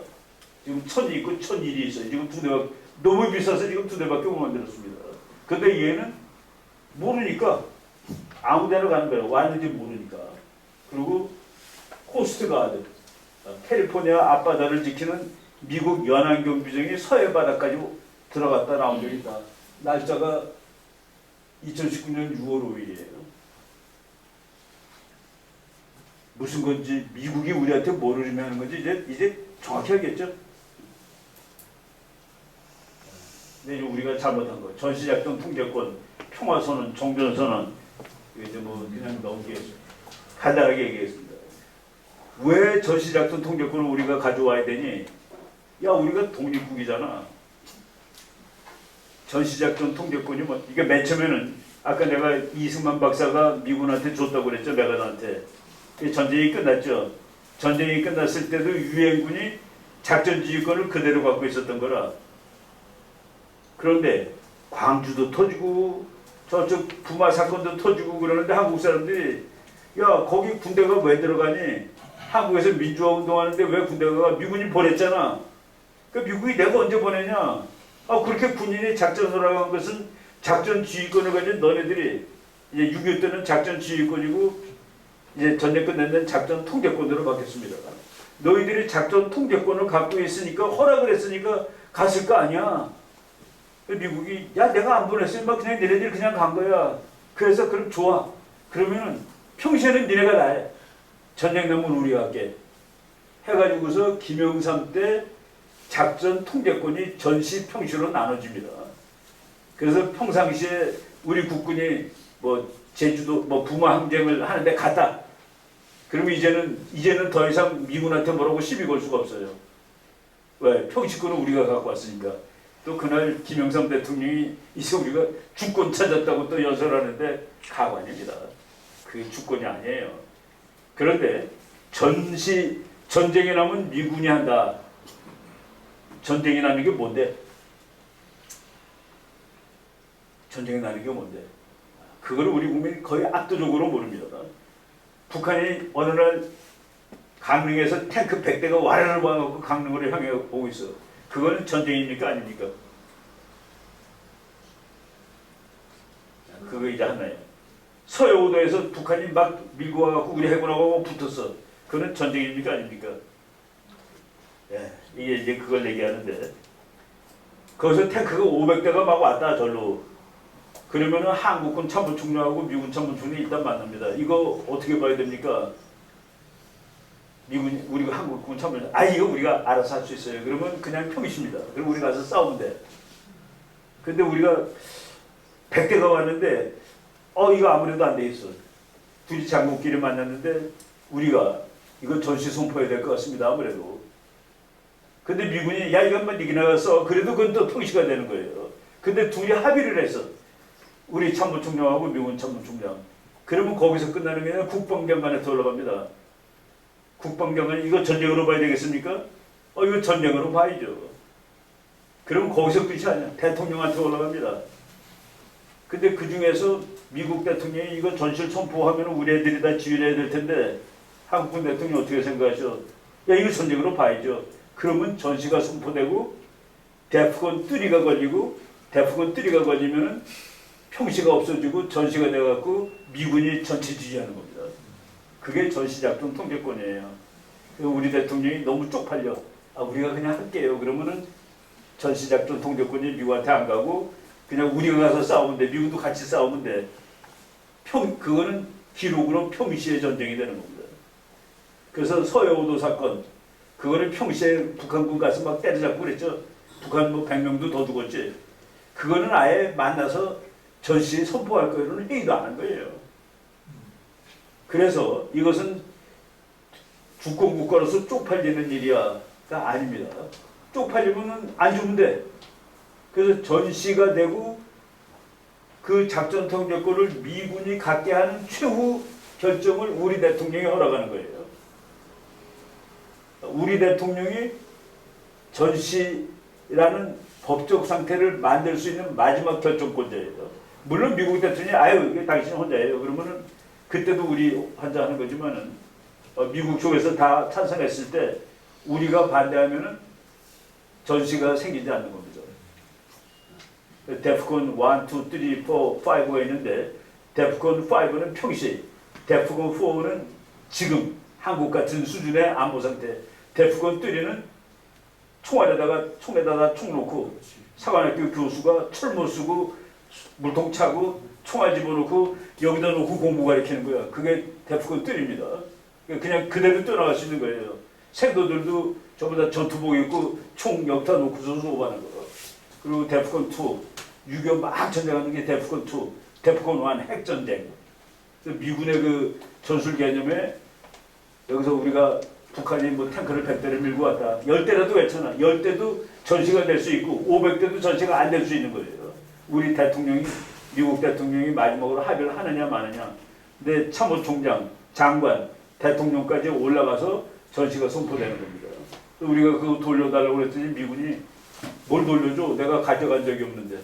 지금 1000이 있고 1001이 있어요. 지금 두 대가 너무 비싸서 지금 두 대밖에 못 만들었습니다. 근데 얘는 모르니까 아무 데나 가는 배로 왔는지 모르니까. 그리고 코스트가드, 캘리포니아 앞바다를 지키는 미국 연안경비정이 서해 바다까지 들어갔다 나온 적이 있다. 날짜가 2019년 6월 5일이에요. 무슨 건지 미국이 우리한테 뭐를 의미하는 건지 이제 정확히 알겠죠? 근데 우리가 잘못한 거, 전시작전 통제권, 평화선언, 종전선언, 이제 뭐 그냥 넘기겠습니다. 간단하게 얘기했습니다. 왜 전시작전 통제권을 우리가 가져와야 되니? 야, 우리가 독립국이잖아. 전시작전 통제권이 뭐, 이게 맨 처음에는 아까 내가 이승만 박사가 미군한테 줬다고 그랬죠, 메가드한테. 전쟁이 끝났죠. 전쟁이 끝났을 때도 유엔군이 작전지휘권을 그대로 갖고 있었던 거라. 그런데 광주도 터지고 저쪽 부마 사건도 터지고 그러는데 한국 사람들이 야 거기 군대가 왜 들어가니? 한국에서 민주화 운동하는데 왜 군대가 가? 미군이 보냈잖아. 그 미국이 내가 언제 보내냐? 아 그렇게 군인이 작전소라고 한 것은 작전 지휘권을 가진 너네들이 이제 6.25 때는 작전 지휘권이고 이제 전쟁 끝낸 데는 작전 통제권으로 바뀌었습니다. 너희들이 작전 통제권을 갖고 있으니까 허락을 했으니까 갔을 거 아니야. 미국이 야 내가 안 보냈으면 막 그냥 니네들이 그냥 간 거야. 그래서 그럼 좋아. 그러면은 평시에는 니네가 나해. 전쟁 나면 우리가 할게. 해가지고서 김영삼 때 작전 통제권이 전시 평시로 나눠집니다. 그래서 평상시에 우리 국군이 뭐 제주도 뭐 부마 항쟁을 하는데 갔다. 그러면 이제는 더 이상 미군한테 뭐라고 시비 걸 수가 없어요. 왜? 평시권은 우리가 갖고 왔으니까. 또 그날 김영삼 대통령이 이제 우리가 주권 찾았다고 또 연설하는데 가관입니다. 그게 주권이 아니에요. 그런데 전쟁에 나면 미군이 한다. 전쟁이 나는 게 뭔데? 전쟁이 나는 게 뭔데? 그걸 우리 국민이 거의 압도적으로 모릅니다. 북한이 어느 날 강릉에서 탱크 100대가 와르르 와갖고 강릉으로 향해 오고 있어. 그거는 전쟁입니까? 아닙니까? 그거 이제 하나예요. 서해오도에서 북한이 막 밀고 와갖고 우리 해군하고 붙었어. 그거는 전쟁입니까? 아닙니까? 예, 이게 이제 그걸 얘기하는데 거기서 탱크가 500대가 막 왔다 절로. 그러면은 한국군 참모총장하고 미군 참모총장이 일단 만납니다. 이거 어떻게 봐야 됩니까? 우리가 한국군 참모총장, 이거 우리가 알아서 할 수 있어요. 그러면 그냥 평시입니다. 그럼 우리 가서 싸우면 돼. 근데 우리가 100대가 왔는데, 이거 아무래도 안 돼 있어. 둘이 장군끼리 만났는데, 우리가 이거 전시 선포해야 될 것 같습니다. 아무래도. 근데 미군이, 야, 이거 한번 이기 나갔어. 그래도 그건 또 평시가 되는 거예요. 근데 둘이 합의를 했어. 우리 참모총장하고 미군 참모총장. 그러면 거기서 끝나는 게 아니라 국방장관한테 올라갑니다. 국방장관이 이거 전쟁으로 봐야 되겠습니까? 이거 전쟁으로 봐야죠. 그럼 거기서 끝이 아니야. 대통령한테 올라갑니다. 근데 그 중에서 미국 대통령이 이거 전시를 선포하면 우리 애들이 다 지휘를 해야 될 텐데 한국 대통령이 어떻게 생각하셔? 야, 이거 전쟁으로 봐야죠. 그러면 전시가 선포되고 대포권 뜨리가 걸리고 대포권 뜨리가 걸리면은 평시가 없어지고 전시가 돼갖고 미군이 전체 지휘하는 겁니다. 그게 전시작전 통제권이에요. 우리 대통령이 너무 쪽팔려. 우리가 그냥 할게요. 그러면은 전시작전 통제권이 미국한테 안 가고 그냥 우리가 가서 싸우면 돼. 미국도 같이 싸우면 돼. 그거는 기록으로 평시의 전쟁이 되는 겁니다. 그래서 서해오도 사건, 그거는 평시에 북한군 가서 막 때려잡고 그랬죠. 북한 뭐 100명도 더 죽었지. 그거는 아예 만나서 전시에 선포할 거로는 회의도 안 한 거예요. 그래서 이것은 주권국가로서 쪽팔리는 일이야가 아닙니다. 쪽팔리면 안 주면 돼. 그래서 전시가 되고 그 작전 통제권을 미군이 갖게 하는 최후 결정을 우리 대통령이 허락하는 거예요. 우리 대통령이 전시라는 법적 상태를 만들 수 있는 마지막 결정권자예요. 물론 미국 대통령이 아유 이게 당신 혼자예요. 그러면은 그때도 우리 혼자 하는 거지만은 미국 쪽에서 다 찬성했을 때 우리가 반대하면은 전시가 생기지 않는 겁니다. 데프콘 1, 2, 3, 4, 5가 있는데 데프콘 5는 평시, 데프콘 4는 지금 한국 같은 수준의 안보 상태, 데프콘 3는 총알에다가 총에다가 총 놓고 사관학교 교수가 철모 쓰고 물통 차고 총알 집어넣고 여기다 놓고 공부 가르치는 거야. 그게 데프콘 3입니다. 그냥 그대로 떠나갈 수 있는 거예요. 생도들도 전부 다 전투복 입고 총 여기다 놓고서 수업하는 거. 그리고 데프콘 2, 6.25 막 전쟁하는 게 데프콘 2, 데프콘 1 핵전쟁. 미군의 그 전술 개념에 여기서 우리가 북한이 뭐 탱크를 100대를 밀고 왔다. 10대라도 괜찮아. 10대도 전시가 될 수 있고 500대도 전시가 안 될 수 있는 거예요. 우리 대통령이 미국 대통령이 마지막으로 합의를 하느냐 마느냐. 근데 참모총장, 장관, 대통령까지 올라가서 전시가 선포되는 겁니다. 우리가 그거 돌려달라고 그랬더니 미군이 뭘 돌려줘? 내가 가져간 적이 없는데.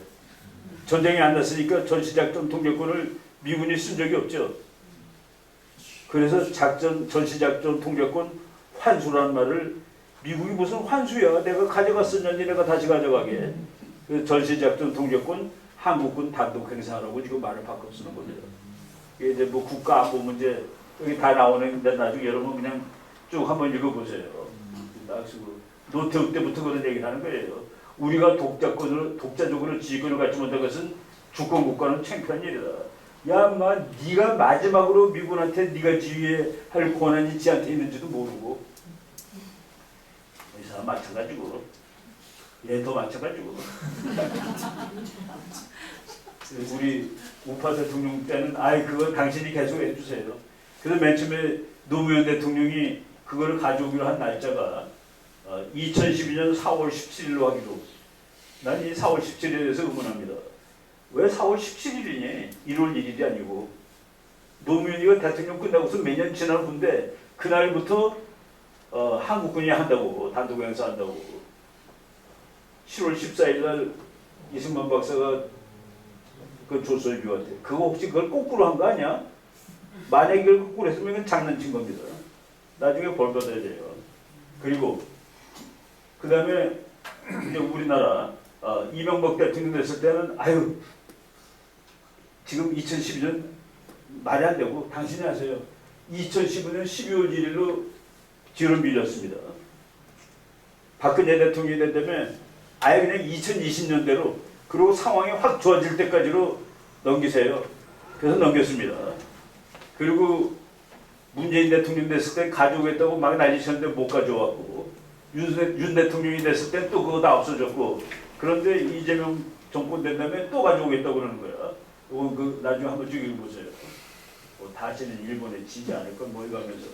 전쟁이 안 났으니까 전시작전 통제권을 미군이 쓴 적이 없죠. 그래서 전시작전 통제권 환수라는 말을 미국이 무슨 환수야? 내가 가져갔었냐니 내가 다시 가져가게. 그 전시작전 통제권 한국군 단독 행사하라고 지금 말을 바꿔 쓰는 겁니다. 이게 이제 뭐 국가 안보 문제 여기 다 나오는데 나중에 여러분 그냥 쭉 한번 읽어보세요. 노태우 때부터 그런 얘기를 하는 거예요. 우리가 독자적으로 지휘권을 갖지 못한 것은 주권 국가는 창피한 일이다. 야, 마, 네가 마지막으로 미군한테 네가 지휘할 권한이 지한테 있는지도 모르고 이 사람 마찬가지고 얘도 마찬가지고 우리 우파 대통령 때는 아이 그걸 당신이 계속 해주세요. 그래서 맨 처음에 노무현 대통령이 그거를 가져오기로 한 날짜가 2012년 4월 17일로 하기로. 난 이 4월 17일에 대해서 의문합니다. 왜 4월 17일이니? 1월 1일이 아니고. 노무현이가 대통령 끝나고서 몇 년 지난 후인데 그날부터 한국군이 한다고, 단독 행사한다고. 10월 14일 날 이승만 박사가 그 조선교한테 그거 혹시 그걸 거꾸로 한 거 아니야? 만약에 이걸 거꾸로 했으면 이건 장난친 겁니다. 나중에 벌 받아야 돼요. 그리고 그 다음에 이제 우리나라 이명박 대통령 됐을 때는 아유 지금 2012년 말이 안 되고 당신이 하세요. 2015년 12월 1일로 뒤로 밀렸습니다. 박근혜 대통령이 된 다음에 아예 그냥 2020년대로 그리고 상황이 확 좋아질 때까지로 넘기세요. 그래서 넘겼습니다. 그리고 문재인 대통령 됐을 때 가져오겠다고 막 난리쳤는데 못 가져왔고 윤 대통령이 됐을 때 또 그거 다 없어졌고 그런데 이재명 정권 된 다음에 또 가져오겠다고 그러는 거야. 그 나중에 한번 쭉 읽어보세요. 다시는 일본에 지지 않을 건 뭐 이러면서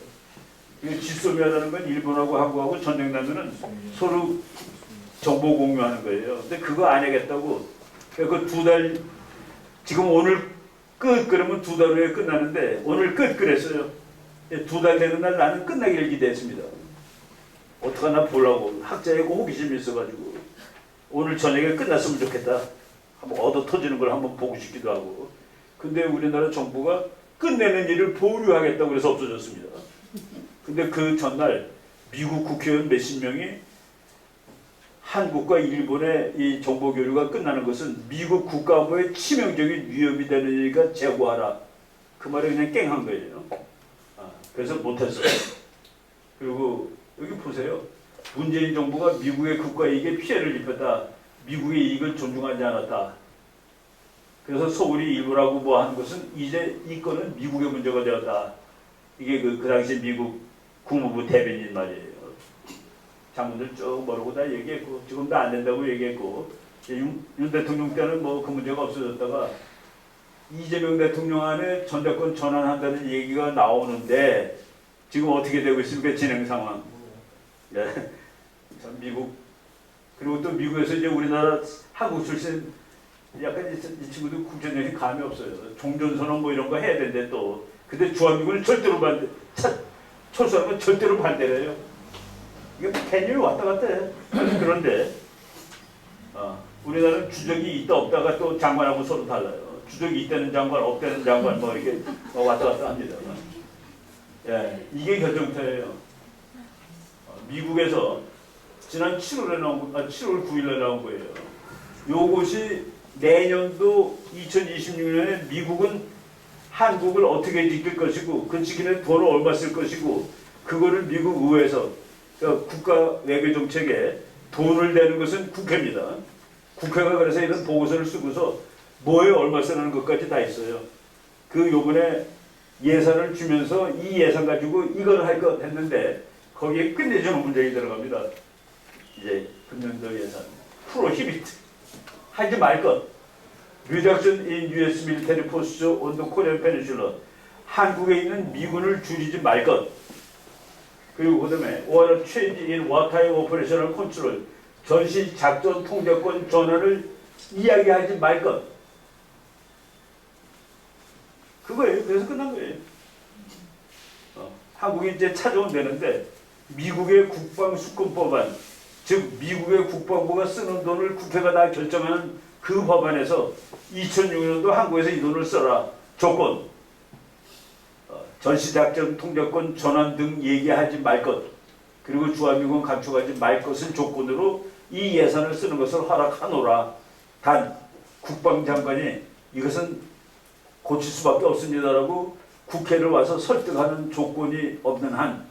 이게 질소미하다는 건 일본하고 한국하고 전쟁 나면은 서로 정보 공유하는 거예요. 근데 그거 안 하겠다고 그 2달 지금 오늘 끝 그러면 2달 후에 끝나는데 오늘 끝 그랬어요. 2달 되는 날 나는 끝나기를 기대했습니다. 어떡하나 보려고 학자이고 호기심이 있어가지고 오늘 저녁에 끝났으면 좋겠다. 한번 얻어 터지는 걸 한번 보고 싶기도 하고. 근데 우리나라 정부가 끝내는 일을 보류하겠다고 그래서 없어졌습니다. 근데 그 전날 미국 국회의원 몇십 명이 한국과 일본의 이 정보 교류가 끝나는 것은 미국 국가안보에 치명적인 위협이 되는 일이니까 제고하라. 그 말에 그냥 깽한 거예요. 그래서 못했어요. 그리고 여기 보세요. 문재인 정부가 미국의 국가 이익에 피해를 입혔다. 미국의 이익을 존중하지 않았다. 그래서 서울이 일부라고 뭐 하는 것은 이제 이 건은 미국의 문제가 되었다. 이게 그 당시 미국 국무부 대변인 말이에요. 장군들 쭉 모르고 다 얘기했고 지금도 안 된다고 얘기했고 윤 대통령 때는 뭐 그 문제가 없어졌다가 이재명 대통령 안에 전대권 전환한다는 얘기가 나오는데 지금 어떻게 되고 있습니까? 진행 상황. 예. 참 미국 그리고 또 미국에서 이제 우리나라 한국 출신 약간 이 친구들 국제적인 감이 없어요. 종전선언 뭐 이런 거 해야 되는데 또 근데 주한미군은 절대로 철수하는 건 절대로 반대래요. 이게 팬이 왔다 갔다 해. 그런데 우리나라는 주적이 있다 없다가 또 장관하고 서로 달라요. 주적이 있다는 장관, 없다는 장관 뭐 이렇게 왔다 갔다 합니다. 예, 이게 결정타예요. 미국에서 지난 7월 9일에 나온 거예요. 요것이 내년도 2026년에 미국은 한국을 어떻게 지킬 것이고 그 지키는 돈을 얼마 쓸 것이고 그거를 미국 의회에서 국가 외교정책에 돈을 내는 것은 국회입니다. 국회가 그래서 이런 보고서를 쓰고서 뭐에 얼마 쓰는 것까지 다 있어요. 그 요번에 예산을 주면서 이 예산 가지고 이걸 할 것 했는데 거기에 끝내주는 문제가 들어갑니다. 이제 금년도 예산 프로히비트 하지 말 것. Reduction in U.S. military force on the Korean Peninsula. 한국에 있는 미군을 줄이지 말 것. 그리고 그다음에 or change in wartime operational control. 전시 작전 통제권 전환을 이야기하지 말 것. 그거예요. 그래서 끝난 거예요. 한국이 이제 찾아오면 되는데 미국의 국방수권법안, 즉 미국의 국방부가 쓰는 돈을 국회가 다 결정하는 그 법안에서 2006년도 한국에서 이 돈을 써라. 조건. 전시작전 통제권 전환 등 얘기하지 말 것. 그리고 주한미군 감축하지 말 것을 조건으로 이 예산을 쓰는 것을 허락하노라. 단 국방장관이 이것은 고칠 수밖에 없습니다라고 국회를 와서 설득하는 조건이 없는 한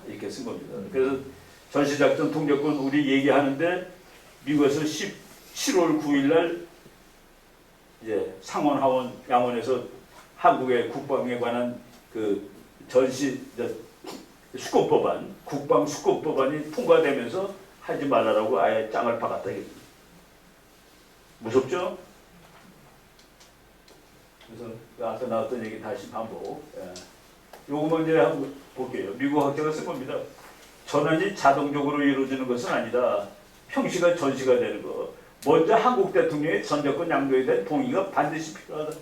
이렇게 쓴 겁니다. 그래서 전시작전 통제권 우리 얘기하는데 미국에서 7월 9일 날 이제 상원 하원 양원에서 한국의 국방에 관한 그 전시 수권법안, 국방 수권법안이 통과되면서 하지 말라라고 아예 짱을 박았다. 무섭죠? 그래서 아까 나왔던 얘기 다시 반복. 요거만 이제 한번 볼게요. 미국 학자가 쓴 겁니다. 전환이 자동적으로 이루어지는 것은 아니다. 평시가 전시가 되는 거. 먼저 한국 대통령의 전제권 양도에 대한 동의가 반드시 필요하다.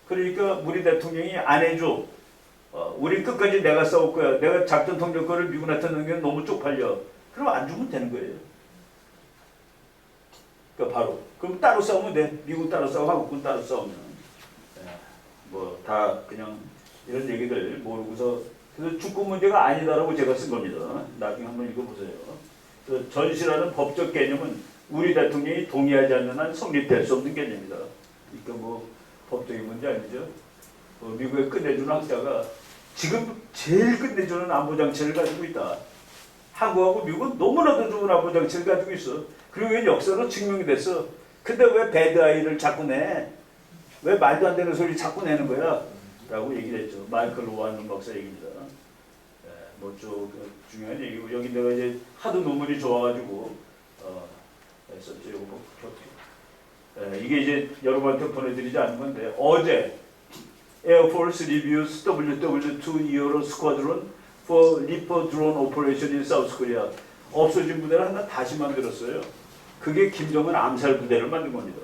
그러니까 우리 대통령이 안 해줘. 우리 끝까지 내가 싸울 거야. 내가 작전 통제권을 미국한테 넘기면 너무 쪽팔려. 그럼 안 주면 되는 거예요. 그러니까 바로. 그럼 따로 싸우면 돼. 미국 따로 싸우고 한국군 따로 싸우면. 뭐 다 그냥 이런 얘기들 모르고서 그래서 축구 문제가 아니다라고 제가 쓴 겁니다. 나중에 한번 읽어보세요. 그래서 전시라는 법적 개념은 우리 대통령이 동의하지 않는 한 성립될 수 없는 개념이다. 그러니까 뭐 법적인 문제 아니죠. 미국의 끝내주는 학자가 지금 제일 끝내주는 안보장치를 가지고 있다. 한국하고 미국은 너무나도 좋은 안보장치를 가지고 있어. 그리고 이건 역사로 증명이 됐어. 근데 왜 배드아이를 자꾸 내? 왜 말도 안 되는 소리 자꾸 내는 거야? 라고 얘기를 했죠. 마이클 오하는 박사 얘기입니다. 뭐좀 중요한 얘기고 여기 내가 이제 하도 논문이 좋아가지고 했었죠. 이거 뭐 이게 이제 여러분한테 보내드리지 않은 건데 어제 Air Force reviews WW2 Euro Squadron for Reaper drone operation in South Korea. 없어진 부대를 하나 다시 만들었어요. 그게 김정은 암살 부대를 만든 겁니다.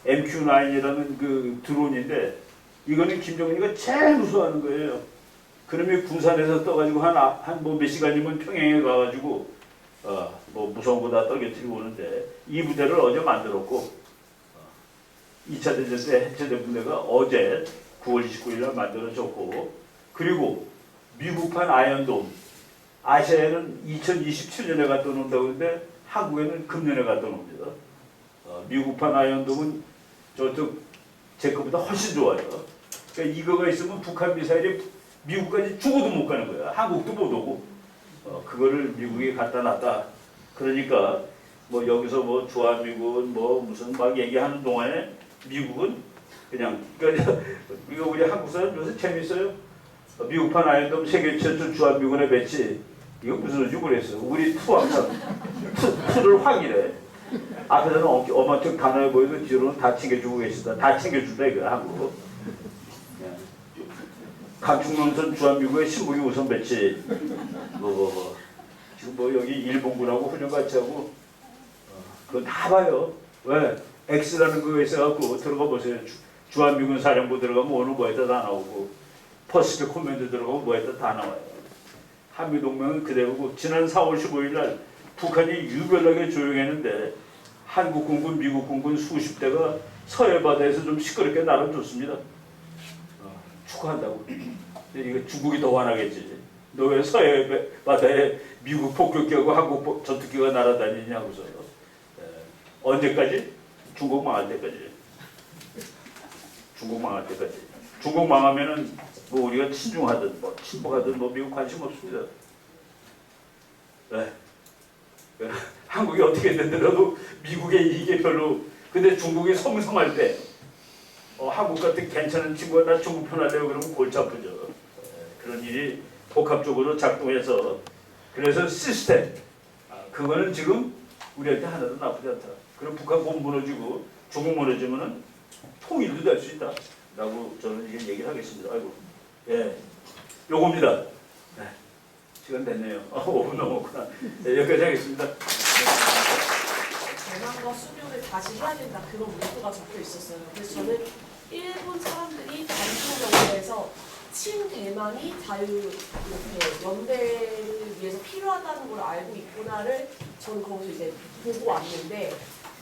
MQ-9이라는 그 드론인데 이거는 김정은이가 제일 무서워하는 거예요. 그러면 부산에서 떠가지고 한 뭐 몇 시간이면 평양에 가가지고 뭐 무서운 거 다 떨겨뜨리고 오는데 이 부대를 어제 만들었고 2차 대전 때 해체된 부대가 어제 9월 29일 날 만들어졌고 그리고 미국판 아이언돔 아시아에는 2027년에 갖다 놓는다고 하는데 한국에는 금년에 갖다 놓습니다. 미국판 아이언돔은 저쪽 제 거보다 훨씬 좋아요. 그러니까 이거가 있으면 북한 미사일이 미국까지 죽어도 못 가는 거야. 한국도 못 오고. 그거를 미국이 갖다 놨다. 그러니까 뭐 여기서 뭐 주한미군 뭐 무슨 막 얘기하는 동안에 미국은 그냥 그러니까 이거 우리 한국 사람 요새 재밌어요. 미국판 아이언돔 세계 최초 주한미군의 배치. 이거 무슨 소리지 모르겠어. 우리 투항선 투를 확인해. 앞에서는 어마척 단호해 보이고 뒤로는 다 챙겨주고 계시다. 다 챙겨준다 이거 한국. 강충망선 주한미군의 신무기 우선 배치. 지금 뭐 여기 일본군하고 훈련 같이 하고 그거 다 봐요. 왜? X라는 거에 있어갖고 들어가 보세요. 주한미군 사령부 들어가면 오늘 뭐에다 다 나오고 퍼시픽 코맨드 들어가면 뭐에다 다 나와요. 한미동맹은 그대로고 지난 4월 15일 날 북한이 유별나게 조용했는데 한국 군군, 미국 군군 수십 대가 서해 바다에서 좀 시끄럽게 날아줬습니다. 축하한다고. 이거 중국이 더 화나겠지. 너 왜 서해 바다에 미국 폭격기하고 한국 전투기가 날아다니냐고서. 언제까지? 중국 망할 때까지. 중국 망할 때까지. 중국 망하면은 뭐 우리가 친중하든 뭐 친북하든 뭐 미국 관심 없습니다. 네. 한국이 어떻게 되더라도 미국의 이익이 별로. 근데 중국이 성성할 때 한국 같은 괜찮은 친구가 나 중국 편하려고 그러면 골치 아프죠. 그런 일이 복합적으로 작동해서 그래서 시스템 그거는 지금 우리한테 하나도 나쁘지 않다. 그럼 북한 못 무너지고 중국 무너지면은 통일도 될 수 있다. 라고 저는 이제 얘기를 하겠습니다. 아이고, 예, 요겁니다. 네. 시간 됐네요. 5분 넘었구나. 네, 여기까지 하겠습니다. 대만과 수교를 다시 해야 된다. 그런 문구가 적혀 있었어요. 그래서 저는 일본 사람들이 단순연대에서 친대만이 자유 이렇게 연대를 위해서 필요하다는 걸 알고 있구나를 저는 거기서 이제 보고 왔는데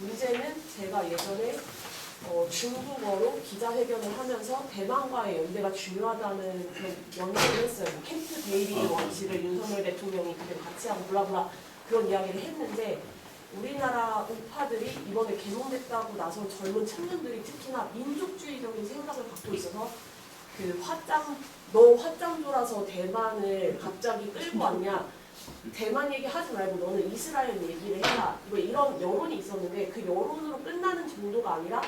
문제는 제가 예전에 중국어로 기자회견을 하면서 대만과의 연대가 중요하다는 그런 연대를 했어요. 캠프 데이비드 원치를 윤석열 대통령이 그때 같이 하고 블라블라 그런 이야기를 했는데 우리나라 우파들이 이번에 개몽됐다고 나선 젊은 청년들이 특히나 민족주의적인 생각을 갖고 있어서 그 너 화짱돌아서 대만을 갑자기 끌고 왔냐 대만 얘기 하지 말고 너는 이스라엘 얘기를 해라 뭐 이런 여론이 있었는데 그 여론으로 끝나는 정도가 아니라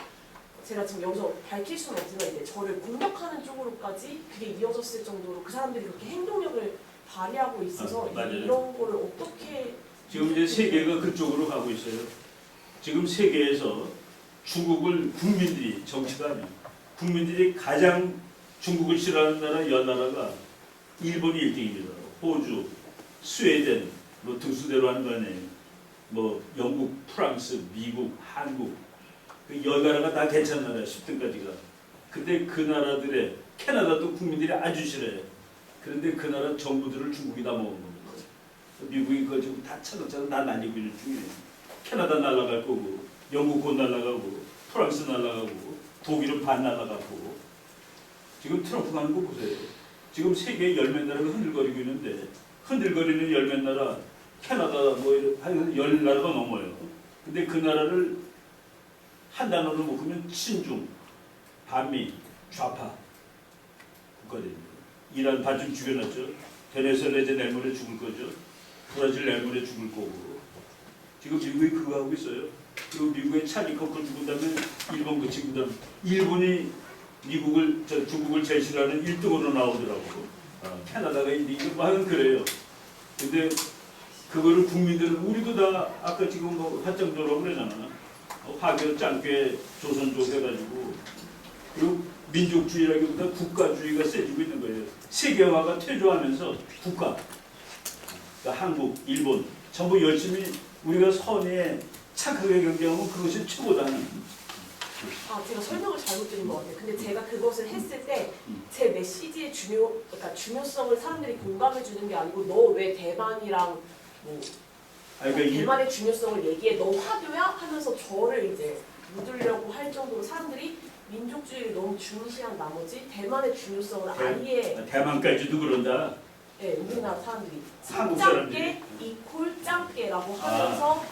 제가 지금 여기서 밝힐 수는 없지만 이제 저를 공격하는 쪽으로까지 그게 이어졌을 정도로 그 사람들이 그렇게 행동력을 발휘하고 있어서 이런 거를 어떻게 지금 이제 세계가 그쪽으로 가고 있어요. 지금 세계에서 중국을 국민들이 정치가 아니에요. 국민들이 가장 중국을 싫어하는 나라 연나라가 일본이 1등입니다. 호주, 스웨덴 뭐 등수대로 하는 거 아니에요. 뭐 영국, 프랑스, 미국, 한국 그 연나라가 다 괜찮은 나라예요. 10등까지가. 근데 그 나라들의 캐나다도 국민들이 아주 싫어해요. 그런데 그 나라 정부들을 중국이 다 먹은 겁니다. 미국이 그거 지금 다 차근차근 다 날리고 있는 중이에요. 캐나다 날아갈 거고, 영국 곧 날아가고, 프랑스 날아가고, 독일은 반 날아가고. 지금 트럼프 가는 거 보세요. 지금 세계의 열몇 나라가 흔들거리고 있는데 흔들거리는 열몇 나라, 캐나다 뭐 한 10나라가 넘어요. 근데 그 나라를 한 단어로 묶으면 친중, 반미, 좌파 국가들입니다. 이란 반쯤 죽여놨죠. 베네수엘라 내일 모레 죽을 거죠. 브라질 내일 모레 죽을 거고. 지금 미국이 그거 하고 있어요. 그리고 미국의 차니커크 죽은 다음에 일본 그 친구들. 일본이 중국을 제일 싫어하는 1등으로 나오더라고. 캐나다가 2등, 뭐 하여간 그래요. 근데 그거를 국민들은 우리도 다 아까 지금 뭐 화장도라고 그러잖아. 화교 짱깨 조선족 해가지고 그리고 민족주의라기보다 국가주의가 세지고 있는 거예요. 세계화가 퇴조하면서 국가, 그러니까 한국, 일본 전부 열심히 우리가 선의에 착하게 경쟁하면 그것이 최고다는. 제가 설명을 잘못 드린 것 같아요. 근데 제가 그것을 했을 때 제 메시지의 그러니까 중요성을 사람들이 공감해 주는 게 아니고 너 왜 대만이랑 뭐 그러니까 대만의 중요성을 얘기해 너 화교야? 하면서 저를 이제 묻으려고 할 정도로 사람들이 민족주의를 너무 중시한 나머지 대만의 중요성을 아예 대만까지도 그런다. 네, 우리나라 사람들이 한국 짱깨 이콜 짱깨라고 하면서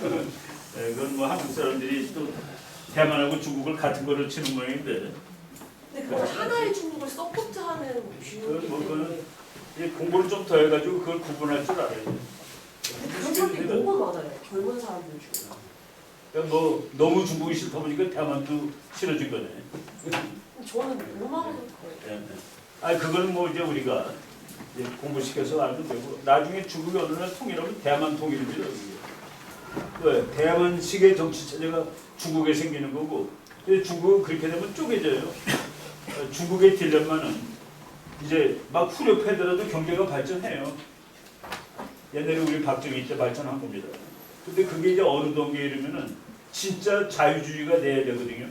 네, 그건 뭐 한국 사람들이 또 대만하고 중국을 같은 거를 치는 모양인데. 근데 그건 하나의 중국을 서포트하는 뷰이기 때문에 공부를 좀 더 해가지고 그걸 구분할 줄 알아요. 그런 사람들이 너무 많아요. 젊은 사람들 중에. 그러니까 뭐 너무 중국이 싫다 보니까 대만도 싫어진 거네. 저는 로마어도 그거는 뭐 이제 우리가 이제 공부시켜서 알면 되고 나중에 중국이 어느 날 통일하면 대만 통일입니다. 왜? 대만식의 정치 체제가 중국에 생기는 거고 근데 중국은 그렇게 되면 쪼개져요. 중국의 딜레마는 이제 막 후려패더라도 경제가 발전해요. 옛날에 우리 박정희 때 발전한 겁니다. 근데 그게 이제 어느 단계에 이르면은 진짜 자유주의가 돼야 되거든요.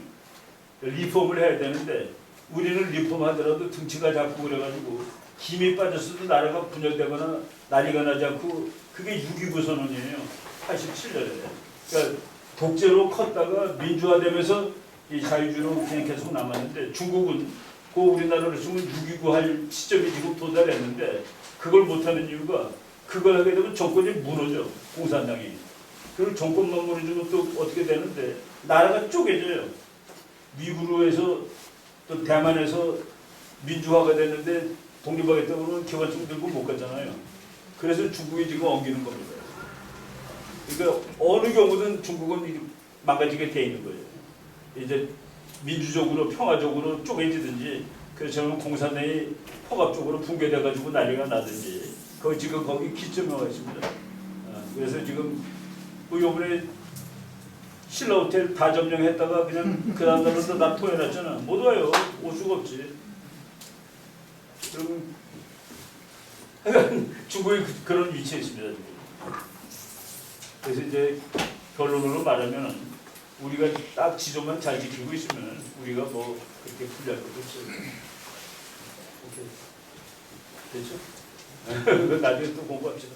리폼을 해야 되는데 우리는 리폼하더라도 등치가 작고 그래가지고 힘이 빠졌어도 나라가 분열되거나 난리가 나지 않고 그게 6.29 선언이에요. 87년에. 그러니까 독재로 컸다가 민주화되면서 이 자유주의로 그냥 계속 남았는데 중국은 그 우리나라로 치면 6.29 할 시점이 지금 도달했는데 그걸 못하는 이유가 그걸 하게 되면 정권이 무너져. 공산당이. 그리고 정권만 무너지면 또 어떻게 되는데 나라가 쪼개져요. 미국으로 해서 또 대만에서 민주화가 됐는데 독립하겠다고 그러면 기관총 들고 못 갔잖아요. 그래서 중국이 지금 엉기는 겁니다. 그러니까 어느 경우든 중국은 망가지게 돼 있는 거예요. 이제 민주적으로 평화적으로 쪼개지든지 그렇지만 공산당이 포갑적으로 붕괴돼가지고 난리가 나든지 지금 거기 기점에 와 있습니다. 그래서 지금 뭐 요번에 신라 호텔 다 점령했다가 그냥 그 다음 날부터 다 토해놨잖아. 못 와요. 올 수가 없지. 그럼 중국이 그런 위치에 있습니다. 지금. 그래서 이제 결론으로 말하면 우리가 딱 지점만 잘 지키고 있으면 우리가 뭐 그렇게 불리할 것도 없어요. 오케이. 됐죠? 나중에 또 공부합시다.